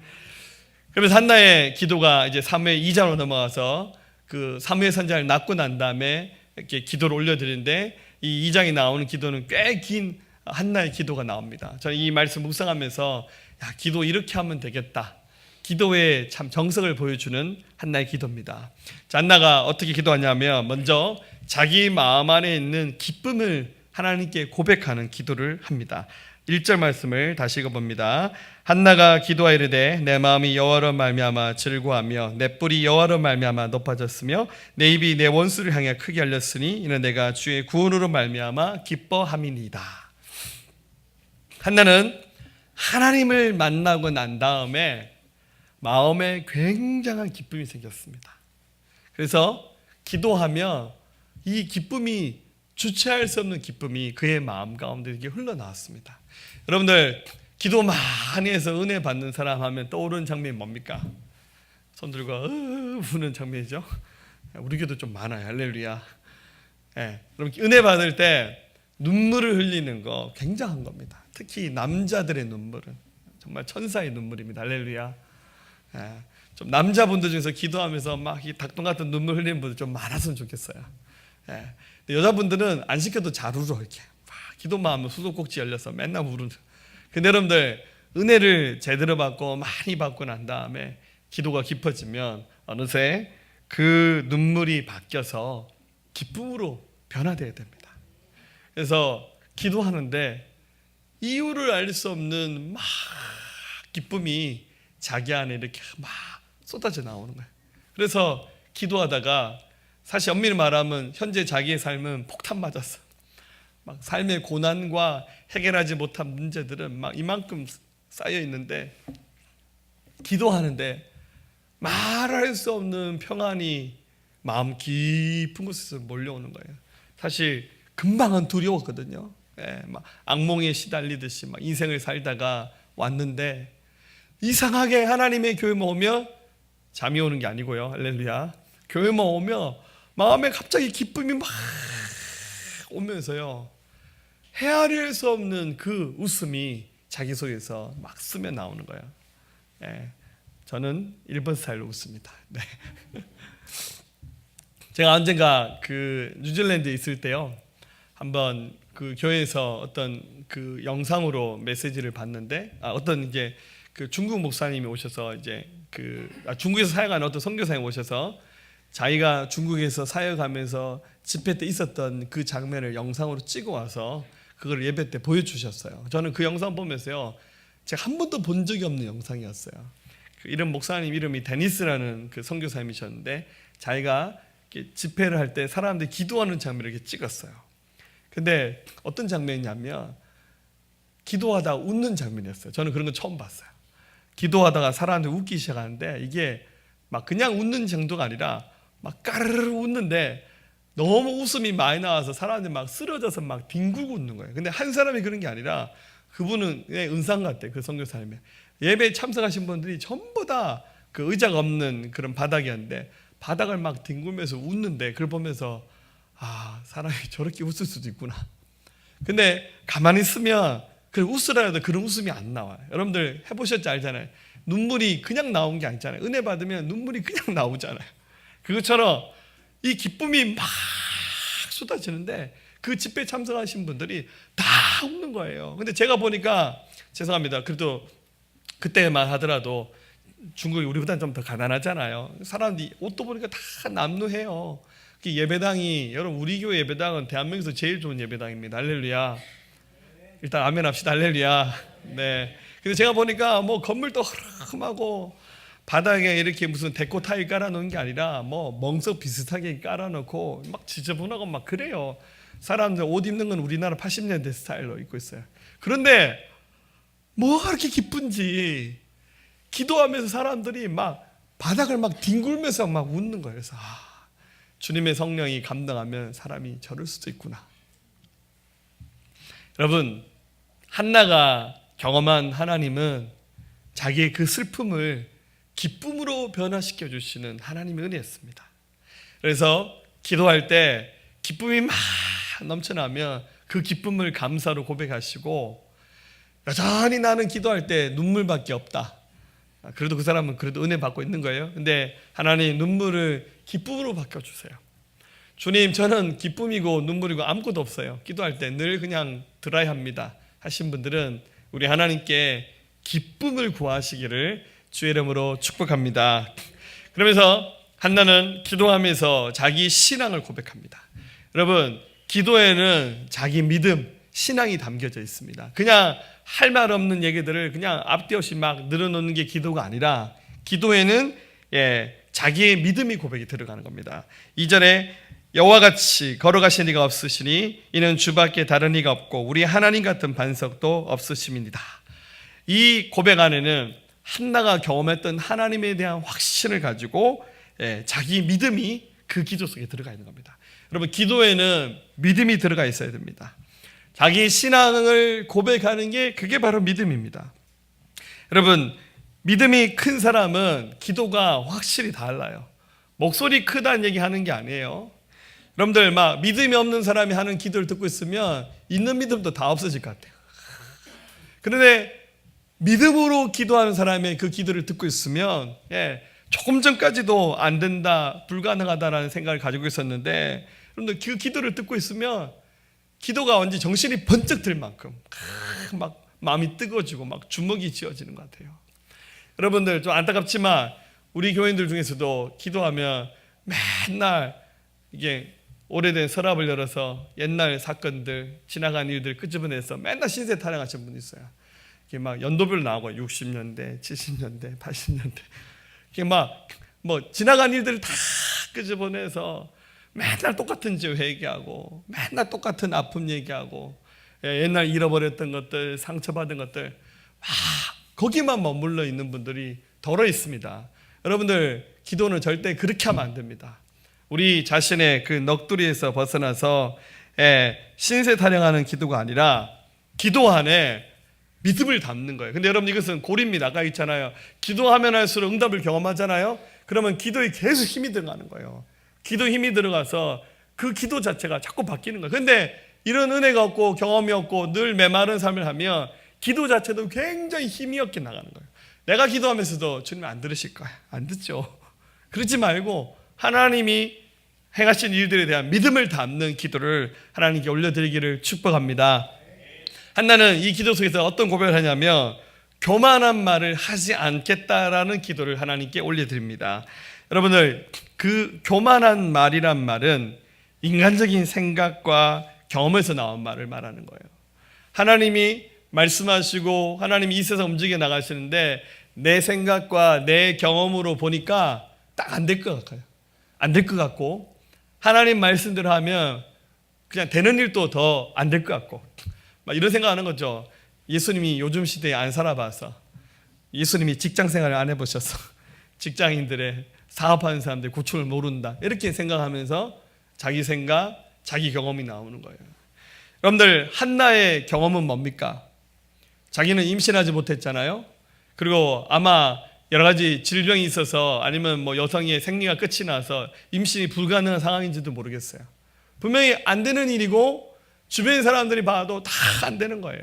그래서 한나의 기도가 이제 사무엘 2장으로 넘어가서 그 사무엘 선지자를 낳고 난 다음에 이렇게 기도를 올려드리는데 이 2장에 나오는 기도는 꽤 긴 한나의 기도가 나옵니다. 저는 이 말씀 묵상하면서 야, 기도 이렇게 하면 되겠다. 기도의 참 정석을 보여주는 한나의 기도입니다. 자, 한나가 어떻게 기도하냐면 먼저 자기 마음 안에 있는 기쁨을 하나님께 고백하는 기도를 합니다. 1절 말씀을 다시 읽어봅니다. 한나가 기도하이르되 내 마음이 여호와로 말미암아 즐거워하며 내 뿔이 여호와로 말미암아 높아졌으며 내 입이 내 원수를 향해 크게 열렸으니 이는 내가 주의 구원으로 말미암아 기뻐함이니이다. 한나는 하나님을 만나고 난 다음에 마음에 굉장한 기쁨이 생겼습니다. 그래서 기도하며 이 기쁨이 주체할 수 없는 기쁨이 그의 마음 가운데 이렇게 흘러나왔습니다. 여러분들 기도 많이 해서 은혜 받는 사람 하면 떠오르는 장면이 뭡니까? 손 들고 우는 장면이죠. 우리 교도 좀 많아요. 할렐루야. 여러분 은혜 받을 때 눈물을 흘리는 거 굉장한 겁니다. 특히 남자들의 눈물은 정말 천사의 눈물입니다. 할렐루야. 좀 남자분들 중에서 기도하면서 막 이 닭똥 같은 눈물 흘리는 분들 좀 많았으면 좋겠어요. 여자분들은 안 시켜도 잘 울어 이렇게 기도만 하면 수도꼭지 열려서 맨날 우는. 근데 여러분들 은혜를 제대로 받고 많이 받고 난 다음에 기도가 깊어지면 어느새 그 눈물이 바뀌어서 기쁨으로 변화되어야 됩니다. 그래서 기도하는데 이유를 알 수 없는 막 기쁨이 자기 안에 이렇게 막 쏟아져 나오는 거예요. 그래서 기도하다가 사실 엄밀히 말하면 현재 자기의 삶은 폭탄 맞았어. 막 삶의 고난과 해결하지 못한 문제들은 막 이만큼 쌓여 있는데 기도하는데 말할 수 없는 평안이 마음 깊은 곳에서 몰려오는 거예요. 사실 금방은 두려웠거든요. 막 악몽에 시달리듯이 막 인생을 살다가 왔는데 이상하게 하나님의 교회만 오면 잠이 오는 게 아니고요. 할렐루야. 교회만 오면 마음에 갑자기 기쁨이 막 오면서요. 헤아릴 수 없는 그 웃음이 자기 속에서 막 스며 나오는 거예요. 저는 일본 스타일로 웃습니다. 네. 제가 언젠가 그 뉴질랜드에 있을 때요. 한번 그 교회에서 어떤 그 영상으로 메시지를 봤는데 어떤 이제 그 중국 목사님이 오셔서 이제 중국에서 사역하는 어떤 선교사님이 오셔서 자기가 중국에서 사역하면서 집회 때 있었던 그 장면을 영상으로 찍어 와서 그걸 예배 때 보여주셨어요. 저는 그 영상 보면서요, 제가 한 번도 본 적이 없는 영상이었어요. 이런 목사님 이름이 데니스라는 그 선교사님이셨는데 자기가 집회를 할 때 사람들이 기도하는 장면을 이렇게 찍었어요. 근데 어떤 장면이냐면 기도하다가 웃는 장면이었어요. 저는 그런 거 처음 봤어요. 기도하다가 사람들이 웃기 시작하는데 이게 막 그냥 웃는 정도가 아니라 막 까르르 웃는데 너무 웃음이 많이 나와서 사람들이 막 쓰러져서 막 뒹굴고 웃는 거예요. 근데 한 사람이 그런 게 아니라 그분은 은상 같대. 그 선교사님이 예배에 참석하신 분들이 전부 다 그 의자가 없는 그런 바닥이었는데 바닥을 막 뒹굴면서 웃는데 그걸 보면서 사람이 저렇게 웃을 수도 있구나. 근데 가만히 있으면 그 웃으라 해도 그런 웃음이 안 나와요. 여러분들 해보셨지 알잖아요. 눈물이 그냥 나온 게 아니잖아요. 은혜 받으면 눈물이 그냥 나오잖아요. 그것처럼 이 기쁨이 막 쏟아지는데 그 집회에 참석하신 분들이 다 웃는 거예요. 근데 제가 보니까 죄송합니다. 그래도 그때만 하더라도 중국이 우리보다 좀 더 가난하잖아요. 사람들이 옷도 보니까 다 남루해요. 그 예배당이, 여러분 우리 교회 예배당은 대한민국에서 제일 좋은 예배당입니다. 할렐루야. 일단 아멘 합시다. 할렐루야. 네. 근데 제가 보니까 뭐 건물도 허름하고 바닥에 이렇게 무슨 데코 타일 깔아놓은 게 아니라 뭐 멍석 비슷하게 깔아놓고 막 지저분하고 막 그래요. 사람들 옷 입는 건 우리나라 80년대 스타일로 입고 있어요. 그런데 뭐가 그렇게 기쁜지 기도하면서 사람들이 막 바닥을 막 뒹굴면서 막 웃는 거예요. 그래서 주님의 성령이 감당하면 사람이 저럴 수도 있구나. 여러분, 한나가 경험한 하나님은 자기의 그 슬픔을 기쁨으로 변화시켜 주시는 하나님의 은혜였습니다. 그래서 기도할 때 기쁨이 막 넘쳐나면 그 기쁨을 감사로 고백하시고, 여전히 나는 기도할 때 눈물밖에 없다. 그래도 그 사람은 그래도 은혜 받고 있는 거예요. 근데 하나님 눈물을 기쁨으로 바꿔주세요. 주님, 저는 기쁨이고 눈물이고 아무것도 없어요. 기도할 때 늘 그냥 드라이합니다 하신 분들은 우리 하나님께 기쁨을 구하시기를 주의 이름으로 축복합니다. 그러면서 한나는 기도하면서 자기 신앙을 고백합니다. 여러분, 기도에는 자기 믿음, 신앙이 담겨져 있습니다. 그냥 할 말 없는 얘기들을 그냥 앞뒤 없이 막 늘어놓는 게 기도가 아니라, 기도에는 자기의 믿음이 고백이 들어가는 겁니다. 2절에 여호와 같이 걸어가신 이가 없으시니 이는 주밖에 다른 이가 없고 우리 하나님 같은 반석도 없으심입니다. 이 고백 안에는 한나가 경험했던 하나님에 대한 확신을 가지고 자기 믿음이 그 기도 속에 들어가 있는 겁니다. 여러분, 기도에는 믿음이 들어가 있어야 됩니다. 자기 신앙을 고백하는 게 그게 바로 믿음입니다. 여러분, 믿음이 큰 사람은 기도가 확실히 달라요. 목소리 크다는 얘기 하는 게 아니에요. 여러분들 막 믿음이 없는 사람이 하는 기도를 듣고 있으면 있는 믿음도 다 없어질 것 같아요. 그런데 믿음으로 기도하는 사람의 그 기도를 듣고 있으면 조금 전까지도 안 된다, 불가능하다라는 생각을 가지고 있었는데, 여러분들 그 기도를 듣고 있으면 기도가 왠지 정신이 번쩍 들 만큼 막 마음이 뜨거워지고 막 주먹이 쥐어지는 것 같아요. 여러분들 좀 안타깝지만 우리 교인들 중에서도 기도하면 맨날 이게 오래된 서랍을 열어서 옛날 사건들, 지나간 일들 끄집어내서 맨날 신세 타령하시는 분이 있어요. 이게 막 연도별 나오고 60년대, 70년대, 80년대 이게 막 뭐 지나간 일들을 다 끄집어내서 맨날 똑같은 죄 얘기하고 맨날 똑같은 아픔 얘기하고 옛날 잃어버렸던 것들, 상처받은 것들 막 거기만 머물러 있는 분들이 더러 있습니다. 여러분들 기도는 절대 그렇게 하면 안 됩니다. 우리 자신의 그 넋두리에서 벗어나서 신세 타령하는 기도가 아니라 기도 안에 믿음을 담는 거예요. 근데 여러분, 이것은 고리입니다. 아까 있잖아요. 기도하면 할수록 응답을 경험하잖아요. 그러면 기도에 계속 힘이 들어가는 거예요. 기도 힘이 들어가서 그 기도 자체가 자꾸 바뀌는 거예요. 근데 이런 은혜가 없고 경험이 없고 늘 메마른 삶을 하면 기도 자체도 굉장히 힘이 없게 나가는 거예요. 내가 기도하면서도 주님 안 들으실 거야. 안 듣죠. 그러지 말고 하나님이 행하신 일들에 대한 믿음을 담는 기도를 하나님께 올려드리기를 축복합니다. 한나는 이 기도 속에서 어떤 고백을 하냐면 교만한 말을 하지 않겠다라는 기도를 하나님께 올려드립니다. 여러분들, 그 교만한 말이란 말은 인간적인 생각과 경험에서 나온 말을 말하는 거예요. 하나님이 말씀하시고 하나님이 이 세상 움직여 나가시는데 내 생각과 내 경험으로 보니까 딱 안 될 것 같아요. 안 될 것 같고, 하나님 말씀대로 하면 그냥 되는 일도 더 안 될 것 같고, 막 이런 생각하는 거죠. 예수님이 요즘 시대에 안 살아봐서, 예수님이 직장 생활을 안 해보셔서 직장인들의 사업하는 사람들 고충을 모른다, 이렇게 생각하면서 자기 생각, 자기 경험이 나오는 거예요. 여러분들, 한나의 경험은 뭡니까? 자기는 임신하지 못했잖아요. 그리고 아마 여러 가지 질병이 있어서 아니면 뭐 여성의 생리가 끝이 나서 임신이 불가능한 상황인지도 모르겠어요. 분명히 안 되는 일이고 주변 사람들이 봐도 다 안 되는 거예요.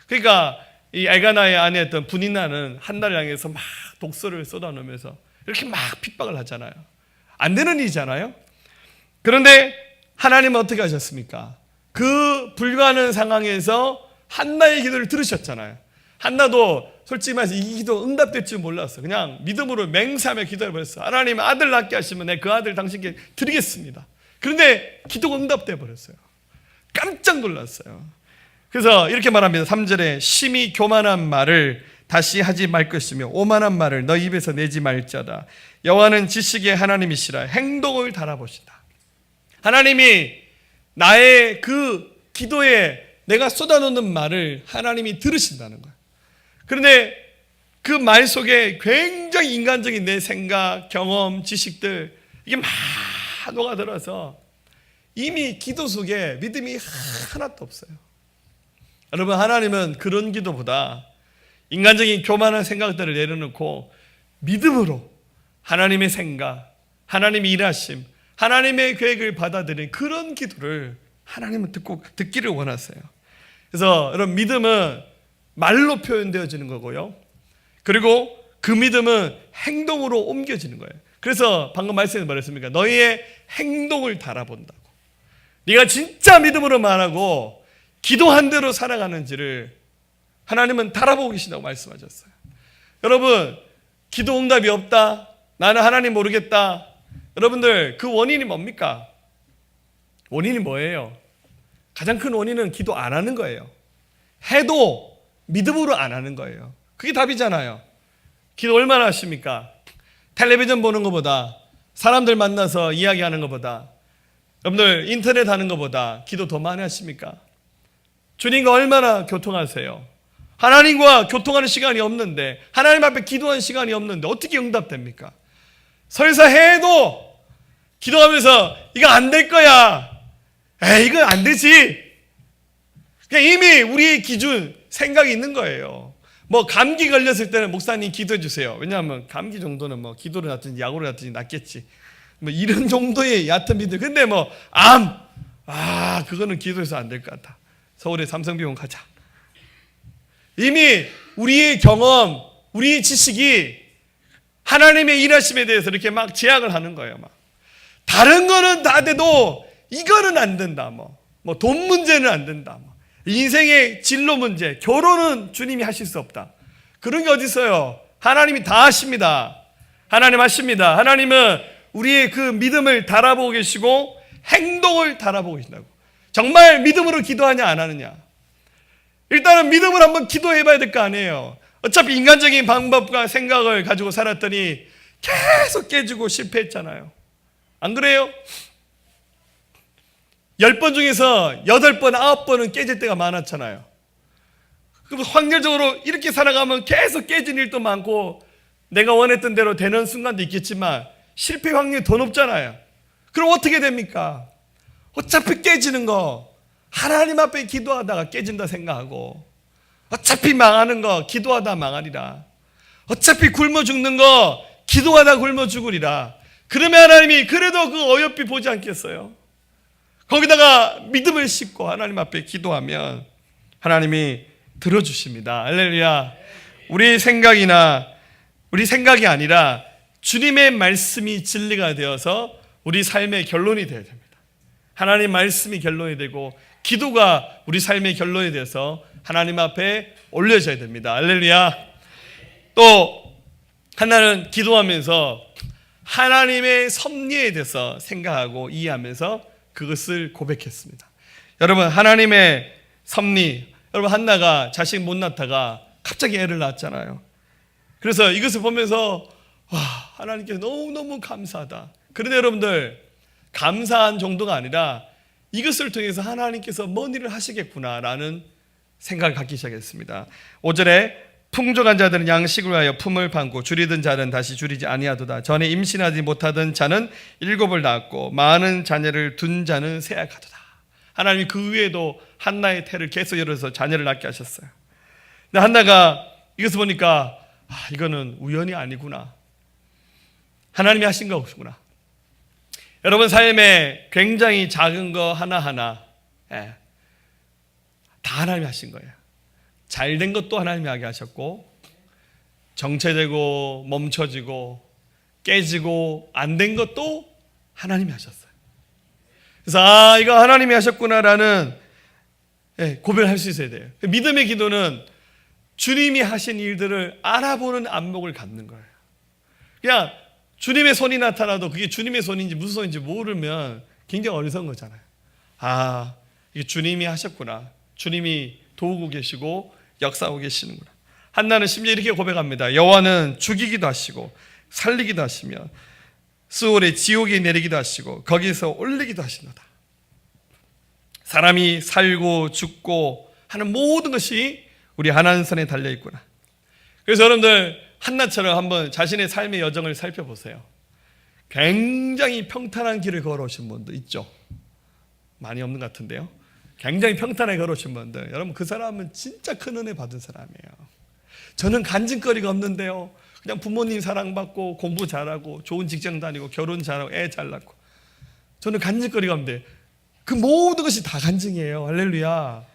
그러니까 이 엘가나의 아내였던 분인나는 한나를 향해서 막 독소를 쏟아놓으면서 이렇게 막 핍박을 하잖아요. 안 되는 일이잖아요. 그런데 하나님은 어떻게 하셨습니까? 그 불가능한 상황에서 한나의 기도를 들으셨잖아요. 한나도 솔직히 말해서 이 기도 응답될 줄 몰랐어. 그냥 믿음으로 맹세하며 기도해버렸어. 하나님, 아들 낳게 하시면 내 그 아들 당신께 드리겠습니다. 그런데 기도가 응답돼 버렸어요. 깜짝 놀랐어요. 그래서 이렇게 말합니다. 3절에 심히 교만한 말을 다시 하지 말 것이며 오만한 말을 너 입에서 내지 말자다. 여호와는 지식의 하나님이시라. 행동을 달아보신다. 하나님이 나의 그 기도에 내가 쏟아놓는 말을 하나님이 들으신다는 거예요. 그런데 그 말 속에 굉장히 인간적인 내 생각, 경험, 지식들 이게 막 녹아들어서 이미 기도 속에 믿음이 하나도 없어요. 여러분, 하나님은 그런 기도보다 인간적인 교만한 생각들을 내려놓고 믿음으로 하나님의 생각, 하나님의 일하심, 하나님의 계획을 받아들이는 그런 기도를 하나님은 듣기를 원하세요. 그래서 여러분, 믿음은 말로 표현되어지는 거고요. 그리고 그 믿음은 행동으로 옮겨지는 거예요. 그래서 방금 말씀에 말했습니까? 너희의 행동을 달아본다고. 네가 진짜 믿음으로 말하고 기도한 대로 살아가는지를 하나님은 달아보고 계신다고 말씀하셨어요. 여러분, 기도 응답이 없다, 나는 하나님 모르겠다, 여러분들 그 원인이 뭡니까? 원인이 뭐예요? 가장 큰 원인은 기도 안 하는 거예요. 해도 믿음으로 안 하는 거예요. 그게 답이잖아요. 기도 얼마나 하십니까? 텔레비전 보는 것보다, 사람들 만나서 이야기하는 것보다, 여러분들 인터넷 하는 것보다 기도 더 많이 하십니까? 주님과 얼마나 교통하세요? 하나님과 교통하는 시간이 없는데, 하나님 앞에 기도하는 시간이 없는데 어떻게 응답됩니까? 설사해도 기도하면서 이거 안 될 거야, 에이 이거 안 되지, 그냥 이미 우리의 기준 생각이 있는 거예요. 뭐 감기 걸렸을 때는 목사님 기도해 주세요. 왜냐하면 감기 정도는 뭐 기도를 하든지 약으로 하든지 낫겠지, 뭐 이런 정도의 얕은 믿음. 근데 뭐 그거는 기도해서 안 될 것 같아, 서울에 삼성병원 가자. 이미 우리의 경험, 우리의 지식이 하나님의 일하심에 대해서 이렇게 막 제약을 하는 거예요. 막 다른 거는 다 돼도 이거는 안 된다. 뭐 돈 문제는 안 된다. 인생의 진로 문제, 결혼은 주님이 하실 수 없다. 그런 게 어디 있어요? 하나님이 다 하십니다. 하나님 하십니다. 하나님은 우리의 그 믿음을 달아보고 계시고 행동을 달아보고 계신다고. 정말 믿음으로 기도하냐 안 하느냐. 일단은 믿음을 한번 기도해 봐야 될 거 아니에요. 어차피 인간적인 방법과 생각을 가지고 살았더니 계속 깨지고 실패했잖아요. 안 그래요? 10번 중에서 8번, 9번은 깨질 때가 많았잖아요. 그럼 확률적으로 이렇게 살아가면 계속 깨진 일도 많고 내가 원했던 대로 되는 순간도 있겠지만 실패 확률이 더 높잖아요. 그럼 어떻게 됩니까? 어차피 깨지는 거 하나님 앞에 기도하다가 깨진다 생각하고, 어차피 망하는 거 기도하다 망하리라, 어차피 굶어 죽는 거 기도하다 굶어 죽으리라. 그러면 하나님이 그래도 그 어여삐 보지 않겠어요? 거기다가 믿음을 싣고 하나님 앞에 기도하면 하나님이 들어주십니다. 할렐루야. 우리 생각이 아니라 주님의 말씀이 진리가 되어서 우리 삶의 결론이 되어야 됩니다. 하나님 말씀이 결론이 되고 기도가 우리 삶의 결론이 되어서 하나님 앞에 올려져야 됩니다. 할렐루야. 또 하나는 기도하면서 하나님의 섭리에 대해서 생각하고 이해하면서 그것을 고백했습니다. 여러분, 하나님의 섭리, 여러분 한나가 자식 못 낳다가 갑자기 애를 낳았잖아요. 그래서 이것을 보면서 하나님께 너무너무 감사하다. 그런데 여러분들, 감사한 정도가 아니라 이것을 통해서 하나님께서 뭔 일을 하시겠구나라는 생각을 갖기 시작했습니다. 5절에 풍족한 자들은 양식을 위하여 품을 판고 줄이던 자는 다시 줄이지 아니하도다. 전에 임신하지 못하던 자는 7을 낳았고 많은 자녀를 둔 자는 세약하도다. 하나님이 그 위에도 한나의 태를 계속 열어서 자녀를 낳게 하셨어요. 근데 한나가 이것을 보니까 이거는 우연이 아니구나, 하나님이 하신 거구나. 여러분 삶에 굉장히 작은 거 하나하나 다 하나님이 하신 거예요. 잘된 것도 하나님이 하게 하셨고, 정체되고 멈춰지고 깨지고 안 된 것도 하나님이 하셨어요. 그래서 이거 하나님이 하셨구나라는 고백을 할 수 있어야 돼요. 믿음의 기도는 주님이 하신 일들을 알아보는 안목을 갖는 거예요. 그냥 주님의 손이 나타나도 그게 주님의 손인지 무슨 손인지 모르면 굉장히 어리석은 거잖아요. 아, 이게 주님이 하셨구나. 주님이 도우고 계시고 역사하고 계시는구나. 한나는 심지어 이렇게 고백합니다. 여호와는 죽이기도 하시고 살리기도 하시며 스올의 지옥에 내리기도 하시고 거기서 올리기도 하시노다. 사람이 살고 죽고 하는 모든 것이 우리 하나님 손에 달려있구나. 그래서 여러분들 한나처럼 한번 자신의 삶의 여정을 살펴보세요. 굉장히 평탄한 길을 걸어오신 분도 있죠. 많이 없는 것 같은데요. 굉장히 평탄하게 걸어오신 분들, 여러분 그 사람은 진짜 큰 은혜 받은 사람이에요. 저는 간증거리가 없는데요. 그냥 부모님 사랑받고 공부 잘하고 좋은 직장 다니고 결혼 잘하고 애 잘 낳고, 저는 간증거리가 없는데 그 모든 것이 다 간증이에요. 할렐루야.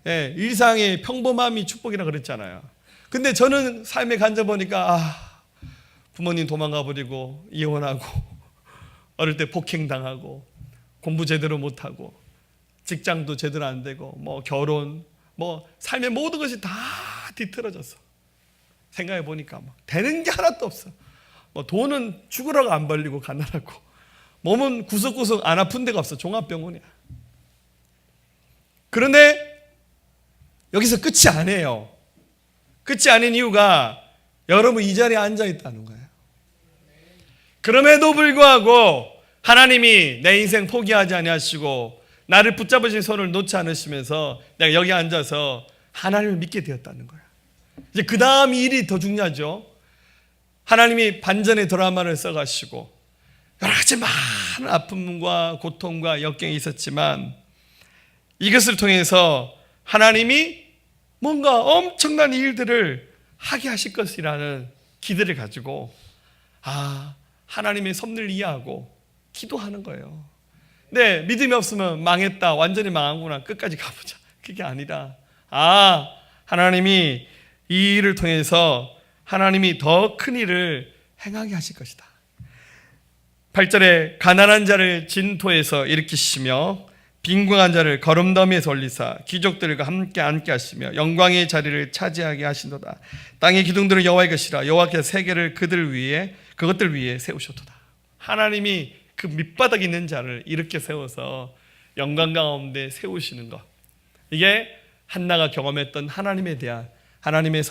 예, 일상의 평범함이 축복이라 그랬잖아요. 근데 저는 삶의 간증 보니까 부모님 도망가 버리고 이혼하고 어릴 때 폭행당하고 공부 제대로 못하고 직장도 제대로 안 되고 뭐 결혼 뭐 삶의 모든 것이 다 뒤틀어졌어. 생각해 보니까 뭐 되는 게 하나도 없어. 뭐 돈은 죽으라고 안 벌리고 가난하고 몸은 구석구석 안 아픈 데가 없어. 종합병원이야. 그런데 여기서 끝이 아니에요. 끝이 아닌 이유가 여러분 이 자리에 앉아 있다는 거예요. 그럼에도 불구하고 하나님이 내 인생 포기하지 아니하시고 나를 붙잡으신 손을 놓지 않으시면서 내가 여기 앉아서 하나님을 믿게 되었다는 거예요. 이제 그 다음 일이 더 중요하죠. 하나님이 반전의 드라마를 써가시고 여러 가지 많은 아픔과 고통과 역경이 있었지만 이것을 통해서 하나님이 뭔가 엄청난 일들을 하게 하실 것이라는 기대를 가지고 하나님의 섭리를 이해하고 기도하는 거예요. 네, 믿음이 없으면 망했다, 완전히 망한구나, 끝까지 가보자. 그게 아니라 하나님이 이 일을 통해서 하나님이 더 큰 일을 행하게 하실 것이다. 8절에 가난한 자를 진토에서 일으키시며 빈궁한 자를 거름더미에서 올리사 귀족들과 함께 앉게 하시며 영광의 자리를 차지하게 하시도다. 땅의 기둥들은 여호와의 것이라 여호와께서 세계를 그것들 위에 세우셨도다. 하나님이 그 밑바닥에 있는 자를 이렇게 세워서 영광 가운데 세우시는 것, 이게 한나가 경험했던 하나님에 대한 하나님의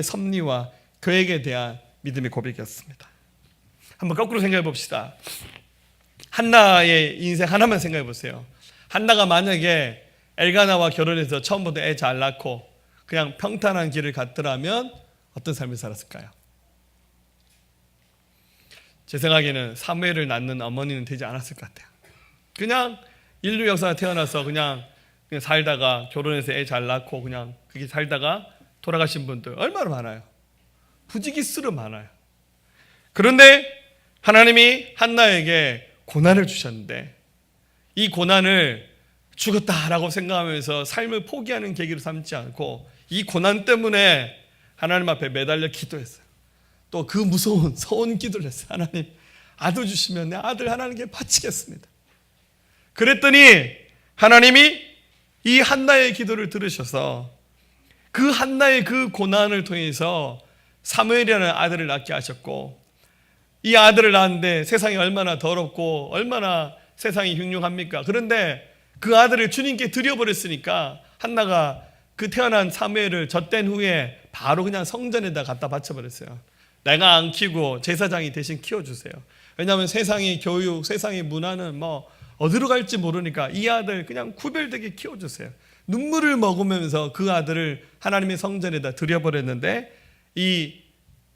섭리와 그에게 대한 믿음의 고백이었습니다. 한번 거꾸로 생각해 봅시다. 한나의 인생 하나만 생각해 보세요. 한나가 만약에 엘가나와 결혼해서 처음부터 애 잘 낳고 그냥 평탄한 길을 갔더라면 어떤 삶을 살았을까요? 제 생각에는 사무엘을 낳는 어머니는 되지 않았을 것 같아요. 그냥 인류 역사에 태어나서 그냥 살다가 결혼해서 애 잘 낳고 그냥 그렇게 살다가 돌아가신 분들 얼마나 많아요. 부지기수로 많아요. 그런데 하나님이 한나에게 고난을 주셨는데 이 고난을 죽었다라고 생각하면서 삶을 포기하는 계기로 삼지 않고 이 고난 때문에 하나님 앞에 매달려 기도했어요. 또 그 무서운 서원 기도를 했어요. 하나님, 아들 주시면 내 아들 하나님께 바치겠습니다. 그랬더니 하나님이 이 한나의 기도를 들으셔서 그 한나의 그 고난을 통해서 사무엘이라는 아들을 낳게 하셨고, 이 아들을 낳았는데 세상이 얼마나 더럽고 얼마나 세상이 흉흉합니까? 그런데 그 아들을 주님께 드려버렸으니까 한나가 그 태어난 사무엘을 젖된 후에 바로 그냥 성전에다 갖다 바쳐버렸어요. 내가 안 키우고 제사장이 대신 키워주세요. 왜냐하면 세상의 교육, 세상의 문화는 뭐 어디로 갈지 모르니까 이 아들 그냥 구별되게 키워주세요. 눈물을 머금으면서 그 아들을 하나님의 성전에다 드려버렸는데, 이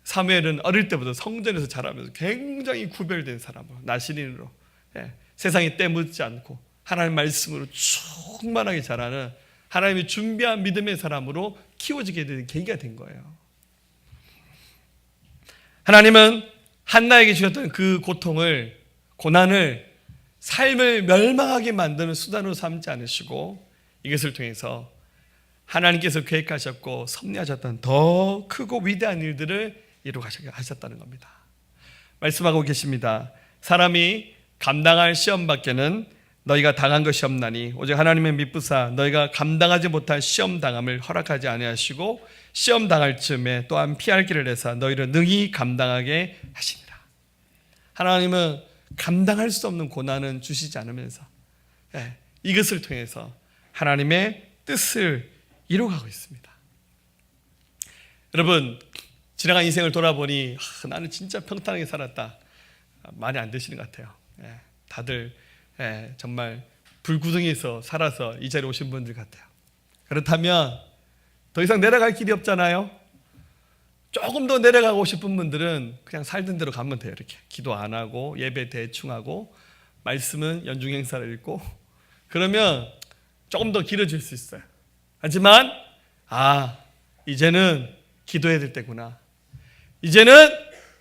사무엘은 어릴 때부터 성전에서 자라면서 굉장히 구별된 사람으로, 나시린으로, 세상에 때묻지 않고 하나님 말씀으로 충만하게 자라는 하나님이 준비한 믿음의 사람으로 키워지게 되는 계기가 된 거예요. 하나님은 한나에게 주셨던 그 고통을, 고난을 삶을 멸망하게 만드는 수단으로 삼지 않으시고 이것을 통해서 하나님께서 계획하셨고 섭리하셨던 더 크고 위대한 일들을 이루게 하셨다는 겁니다. 말씀하고 계십니다. 사람이 감당할 시험 밖에는 너희가 당한 것이 없나니 오직 하나님의 미쁘사 너희가 감당하지 못할 시험 당함을 허락하지 아니하시고 시험 당할 즈음에 또한 피할 길을 내사 너희를 능히 감당하게 하시니라. 하나님은 감당할 수 없는 고난은 주시지 않으면서 이것을 통해서 하나님의 뜻을 이루어가고 있습니다. 여러분, 지나간 인생을 돌아보니 나는 진짜 평탄하게 살았다, 많이 안 되시는 것 같아요. 다들 정말 불구덩이에서 살아서 이 자리에 오신 분들 같아요. 그렇다면 더 이상 내려갈 길이 없잖아요. 조금 더 내려가고 싶은 분들은 그냥 살던 대로 가면 돼요. 이렇게 기도 안 하고 예배 대충 하고 말씀은 연중 행사를 읽고 그러면 조금 더 길어질 수 있어요. 하지만 이제는 기도해야 될 때구나, 이제는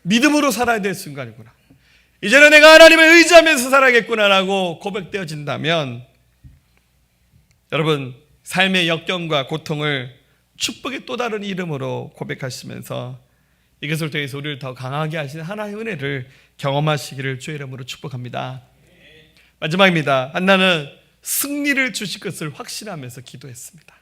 믿음으로 살아야 될 순간이구나, 이제는 내가 하나님을 의지하면서 살아야겠구나라고 고백되어진다면, 여러분, 삶의 역경과 고통을 축복의 또 다른 이름으로 고백하시면서 이것을 통해서 우리를 더 강하게 하시는 하나님의 은혜를 경험하시기를 주의 이름으로 축복합니다. 마지막입니다. 한나는 승리를 주실 것을 확신하면서 기도했습니다.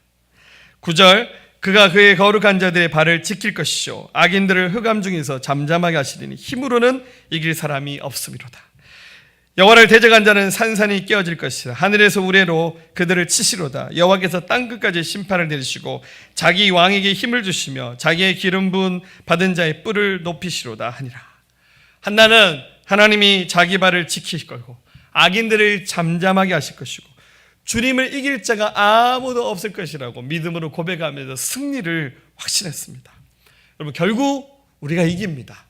9절, 그가 그의 거룩한 자들의 발을 지킬 것이요 악인들을 흑암 중에서 잠잠하게 하시리니 힘으로는 이길 사람이 없음이로다. 여호와를 대적한 자는 산산이 깨어질 것이라. 하늘에서 우레로 그들을 치시로다. 여호와께서 땅끝까지 심판을 내리시고 자기 왕에게 힘을 주시며 자기의 기름 부은 받은 자의 뿔을 높이시로다 하니라. 한나는 하나님이 자기 발을 지키실 거고 악인들을 잠잠하게 하실 것이고 주님을 이길 자가 아무도 없을 것이라고 믿음으로 고백하면서 승리를 확신했습니다. 여러분, 결국 우리가 이깁니다.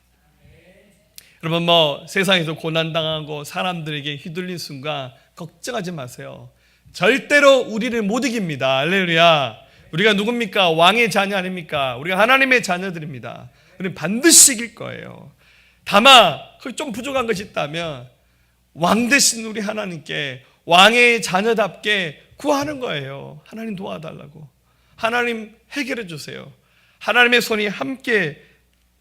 여러분, 세상에서 고난당하고 사람들에게 휘둘린 순간 걱정하지 마세요. 절대로 우리를 못 이깁니다. 할렐루야. 우리가 누굽니까? 왕의 자녀 아닙니까? 우리가 하나님의 자녀들입니다. 우리는 반드시 이길 거예요. 다만 좀 부족한 것이 있다면 왕 대신 우리 하나님께 왕의 자녀답게 구하는 거예요. 하나님 도와달라고, 하나님 해결해 주세요, 하나님의 손이 함께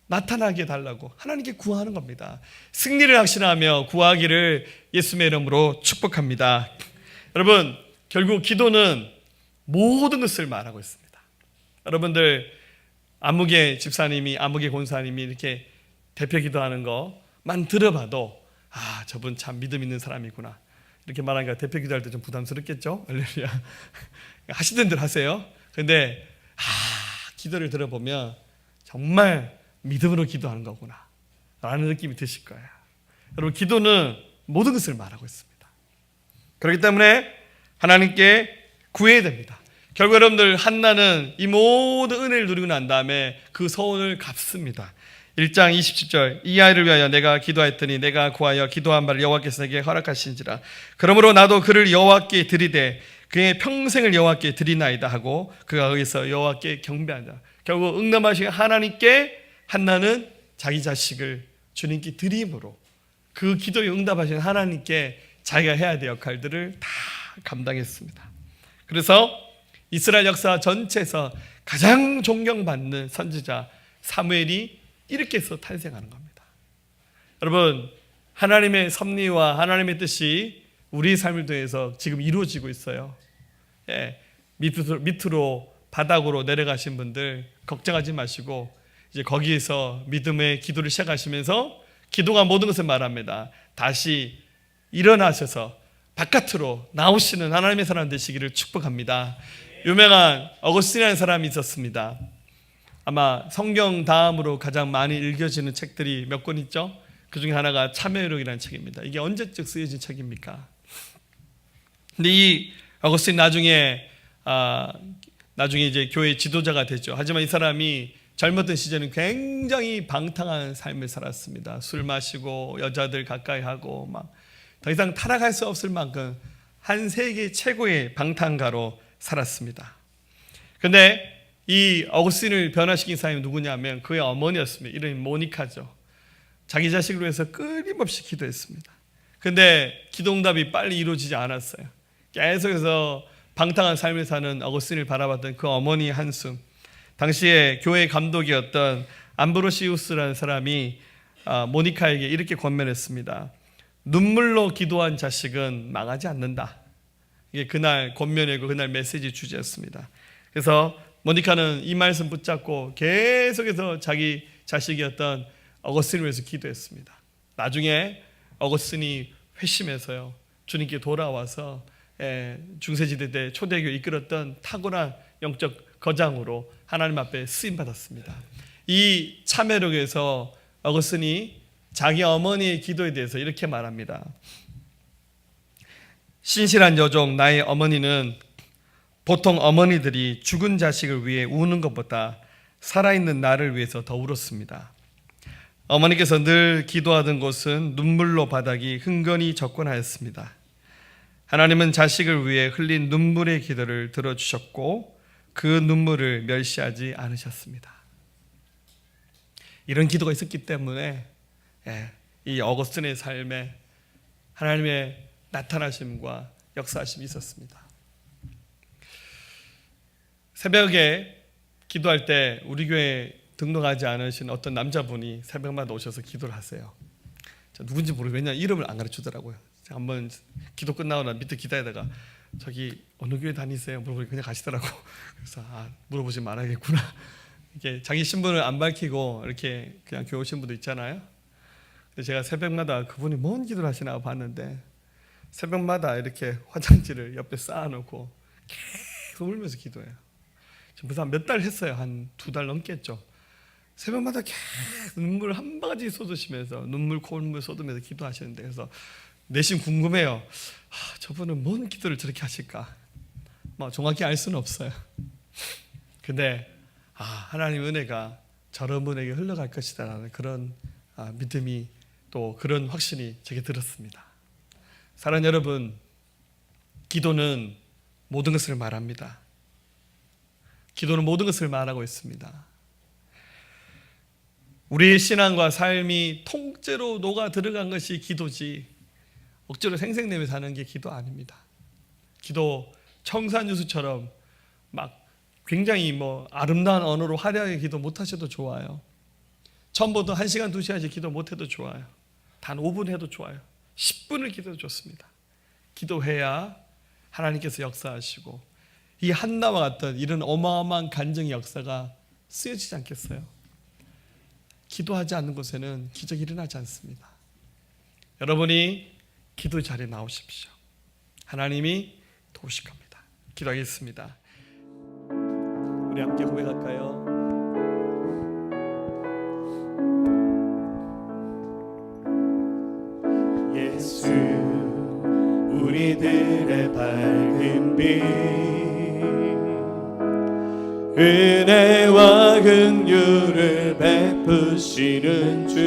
나타나게 해달라고 하나님께 구하는 겁니다. 승리를 확신하며 구하기를 예수님의 이름으로 축복합니다. 여러분, 결국 기도는 모든 것을 말하고 있습니다. 여러분들, 아무개 집사님이, 아무개 권사님이 이렇게 대표 기도하는 것만 들어봐도 저분 참 믿음 있는 사람이구나 이렇게 말하니까 대표 기도할 때 좀 부담스럽겠죠? 할렐루야. 하시던 대로 하세요. 근데 기도를 들어보면 정말 믿음으로 기도하는 거구나 라는 느낌이 드실 거예요. 여러분, 기도는 모든 것을 말하고 있습니다. 그렇기 때문에 하나님께 구해야 됩니다. 결국 여러분들, 한나는 이 모든 은혜를 누리고 난 다음에 그 소원을 갚습니다. 1장 27절, 이 아이를 위하여 내가 기도하였더니 내가 구하여 기도한 바를 여호와께서 내게 허락하신지라. 그러므로 나도 그를 여호와께 드리되 그의 평생을 여호와께 드리나이다 하고 그가 거기서 여호와께 경배한다. 결국 응답하신 하나님께 한나는 자기 자식을 주님께 드림으로 그 기도에 응답하신 하나님께 자기가 해야 될 역할들을 다 감당했습니다. 그래서 이스라엘 역사 전체에서 가장 존경받는 선지자 사무엘이 이렇게 해서 탄생하는 겁니다. 여러분, 하나님의 섭리와 하나님의 뜻이 우리 삶을 통해서 지금 이루어지고 있어요. 밑으로 바닥으로 내려가신 분들 걱정하지 마시고 이제 거기에서 믿음의 기도를 시작하시면서 기도가 모든 것을 말합니다. 다시 일어나셔서 바깥으로 나오시는 하나님의 사람 되시기를 축복합니다. 유명한 어거스틴이라는 사람이 있었습니다. 아마 성경 다음으로 가장 많이 읽혀지는 책들이 몇 권 있죠? 그 중에 하나가 참회록이라는 책입니다. 이게 언제적 쓰여진 책입니까? 근데 이 어거스틴 나중에 이제 교회 지도자가 됐죠. 하지만 이 사람이 젊었던 시절은 굉장히 방탕한 삶을 살았습니다. 술 마시고 여자들 가까이 하고 막 더 이상 타락할 수 없을 만큼 한 세계 최고의 방탕가로 살았습니다. 근데 이 어거스틴을 변화시킨 사람이 누구냐면 그의 어머니였습니다. 이름이 모니카죠. 자기 자식을 위해서 끊임없이 기도했습니다. 근데 기도응답이 빨리 이루어지지 않았어요. 계속해서 방탕한 삶을 사는 어거스틴을 바라봤던 그 어머니 한숨. 당시에 교회 감독이었던 암브로시우스라는 사람이 모니카에게 이렇게 권면했습니다. 눈물로 기도한 자식은 망하지 않는다. 이게 그날 권면이고 그날 메시지 주제였습니다. 그래서 모니카는 이 말씀 붙잡고 계속해서 자기 자식이었던 어거스틴을 위해서 기도했습니다. 나중에 어거스틴이 회심해서요 주님께 돌아와서 중세시대 때 초대교회 이끌었던 탁월한 영적 거장으로 하나님 앞에 쓰임받았습니다. 이 참회록에서 어거스틴이 자기 어머니의 기도에 대해서 이렇게 말합니다. 신실한 여종 나의 어머니는 보통 어머니들이 죽은 자식을 위해 우는 것보다 살아있는 나를 위해서 더 울었습니다. 어머니께서 늘 기도하던 곳은 눈물로 바닥이 흥건히 접근하였습니다. 하나님은 자식을 위해 흘린 눈물의 기도를 들어주셨고 그 눈물을 멸시하지 않으셨습니다. 이런 기도가 있었기 때문에 이 어거스틴의 삶에 하나님의 나타나심과 역사하심이 있었습니다. 새벽에 기도할 때 우리 교회 등록하지 않으신 어떤 남자분이 새벽마다 오셔서 기도를 하세요. 누군지 모르고 왜냐면 이름을 안 가르쳐주더라고요. 한번 기도 끝나고 나 밑에 기다리다가 저기 어느 교회 다니세요? 물어보니 그냥 가시더라고. 그래서 물어보지 말아야겠구나. 이게 자기 신분을 안 밝히고 이렇게 그냥 교회 오신 분도 있잖아요. 근데 제가 새벽마다 그분이 뭔 기도를 하시나 봤는데 새벽마다 이렇게 화장지를 옆에 쌓아놓고 계속 울면서 기도해요. 벌써 몇 달 했어요. 한 2달 넘겠죠. 새벽마다 계속 눈물 한 바가지 쏟으시면서 눈물 콧물 쏟으면서 기도하시는데 그래서 내심 궁금해요. 저분은 뭔 기도를 저렇게 하실까? 정확히 알 수는 없어요. 근데 하나님 은혜가 저런 분에게 흘러갈 것이다라는 그런 믿음이 또 그런 확신이 제게 들었습니다. 사랑하는 여러분, 기도는 모든 것을 말합니다. 기도는 모든 것을 말하고 있습니다. 우리의 신앙과 삶이 통째로 녹아 들어간 것이 기도지 억지로 생색내며 사는 게 기도 아닙니다. 기도 청산유수처럼 막 굉장히 아름다운 언어로 화려하게 기도 못하셔도 좋아요. 처음부터 1시간 2시간씩 기도 못해도 좋아요. 단 5분 해도 좋아요. 10분을 기도해도 좋습니다. 기도해야 하나님께서 역사하시고 이 한나와 같은 이런 어마어마한 간증의 역사가 쓰여지지 않겠어요? 기도하지 않는 곳에는 기적이 일어나지 않습니다. 여러분이 기도 자리에 나오십시오. 하나님이 도우실 겁니다. 기도하겠습니다. 우리 함께 고백할까요? 예수 우리들의 밝은 빛 은혜와 긍휼을 베푸시는 주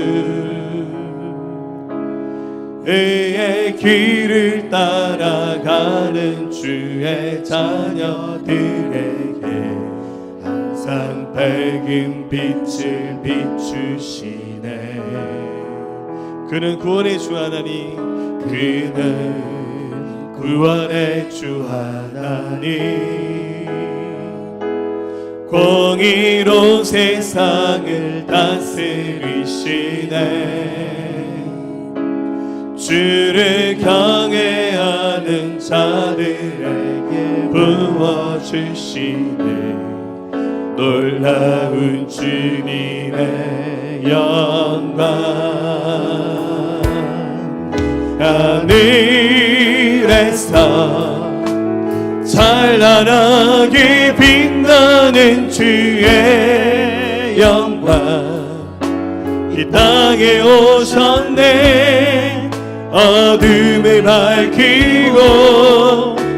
의의 길을 따라가는 주의 자녀들에게 항상 밝은 빛을 비추시네. 그는 구원의 주 하나님, 그는 구원의 주 하나님, 공의로 세상을 다스리시네. 주를 경외하는 자들에게 부어주시네. 놀라운 주님의 영광 하늘에서 찬란하게 빛나는 주의 영광 이 땅에 오셨네. 어둠을 밝히고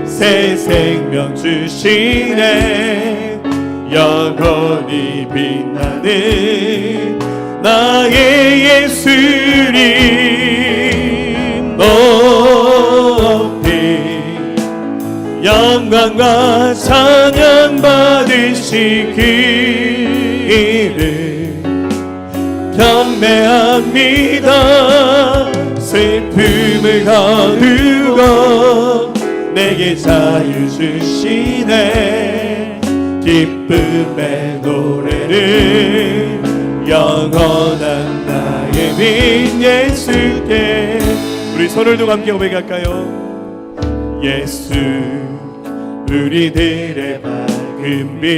새 생명 주시네. 영원히 빛나는 나의 예수님 높이 영광과 찬양 받으시기를 경배합니다. 슬픔을 거두고 내게 자유 주시네. 기쁨의 노래를 영원한 나의 빈 예수께. 우리 손을 두고 함께 고백할까요? 예수 우리들의 밝은 빛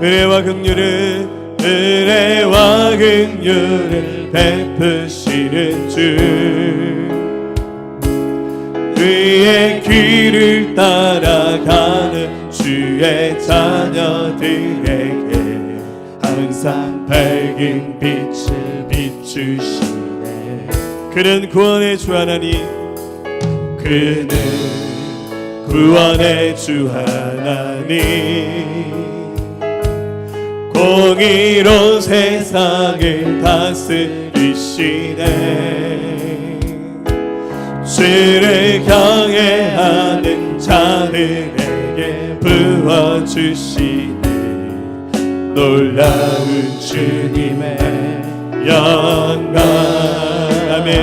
은혜와 긍휼을 은혜와 긍휼을 베푸시는 주 그의 길을 따라가는 주의 자녀들에게 항상 밝은 빛을 비추시네. 그는 구원의 주 하나님, 그는 구원의 주 하나님, 공의로 세상을 다스리시네. 죄를 경외하는 자들에게 부어주시네. 놀라운 주님의 영광. 아멘.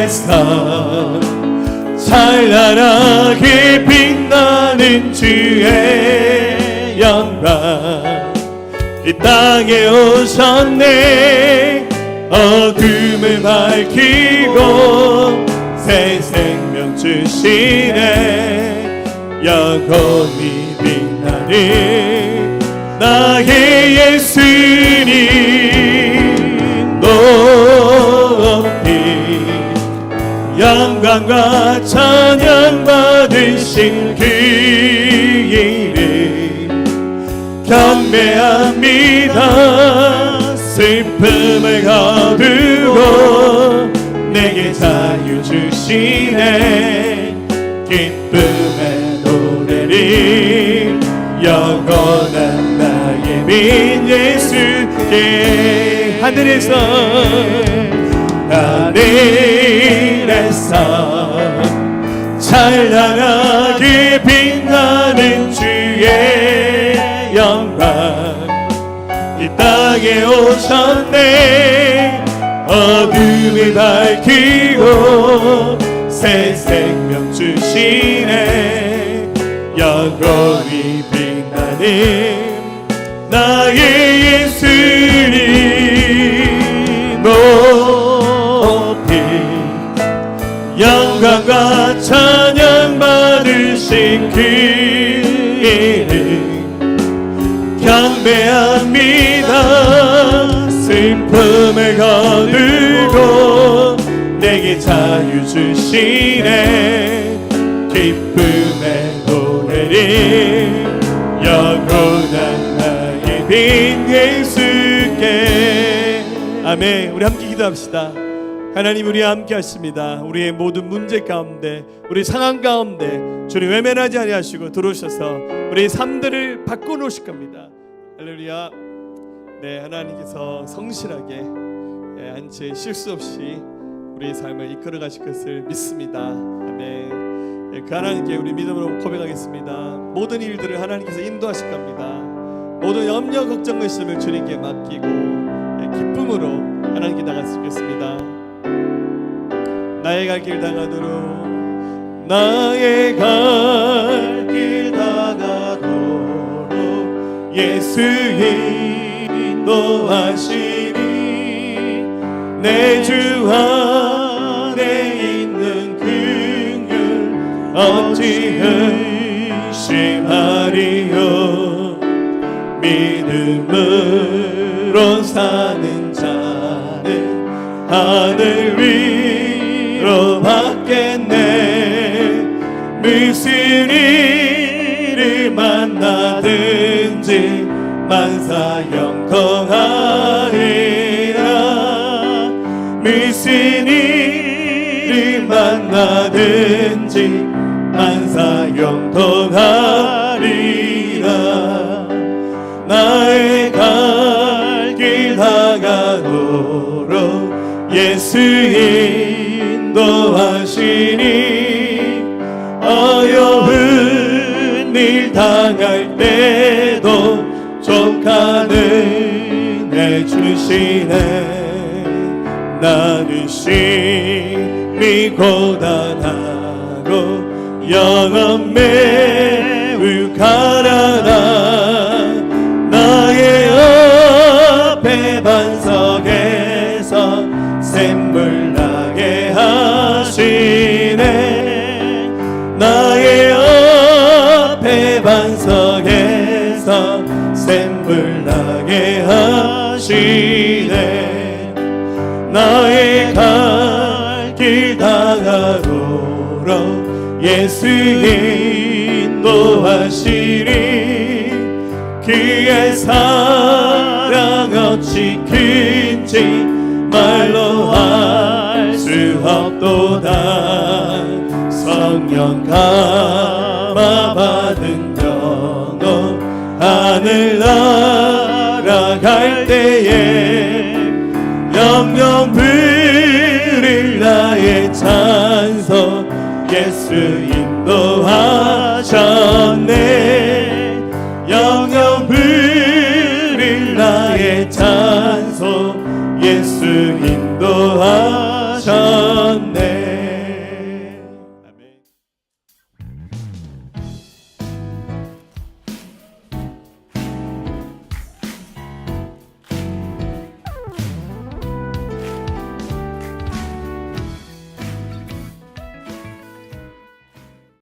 하늘에서 찬란하게 빛나는 주의 영광 이 땅에 오셨네. 어둠을 밝히고 새 생명 주시네. 영원히 빛나는 나의 예수님 높이 영광과 찬양 받으신 그 이름 경배합니다. 슬픔을 거두고 내게 자유 주시네. 기쁨의 노래를 영원한 나의 민 예수께 하늘에서 찬란하게 빛나는 주의 영광 이 땅에 오셨네. 어둠을 밝히고 새 생명 주시네. 영원히 빛나는 나의 예수님 높이 영광과 찬양 받으신 그 이름 경배합니다. 슬픔을 거두고 내게 자유 주시네. 기쁨의 노래를 영원한 나의 빈 예수께. 아멘. 우리 함께 기도합시다. 하나님 우리와 함께 하십니다. 우리의 모든 문제 가운데 우리 상황 가운데 주님 외면하지 아니하시고 들어오셔서 우리의 삶들을 바꿔놓으실 겁니다. 할렐루야. 네, 하나님께서 성실하게 한 채 실수 없이 우리의 삶을 이끌어 가실 것을 믿습니다. 아멘. 그 하나님께 우리 믿음으로 고백하겠습니다. 모든 일들을 하나님께서 인도하실 겁니다. 모든 염려 걱정 의심을 주님께 맡기고 기쁨으로 하나님께 나갈 수 있겠습니다. 나의 갈 길 다가도록 나의 갈 길 다가도록 예수 인도하시니 내 주 안에 있는 긍휼 어찌 의심하리요. 믿음으로 사는 자는 하늘 위로 받겠네. 무슨 일을 만나든지 만사 영통하리라. 무슨 일을 만나든지 만사 영통하리라. 나의 갈 길 다가도록 예수 인도하시니 어려운 일 당할 때도 족하는 애 주시네. 나는 심히 고단하고 영혼 매우 가난한 나의 앞에 반석에서 샘물 나게 하시네. 나의 앞에 반석에서 예수 인도하시니 그의 사랑 어찌 큰지 말로 할 수 없도다. 성령 감화 받은 영혼 하늘 날아갈 때에 영영 부를 나의 찬송 예수 인도하셨네. 영영 부를 나의 찬송 예수 인도하셨네.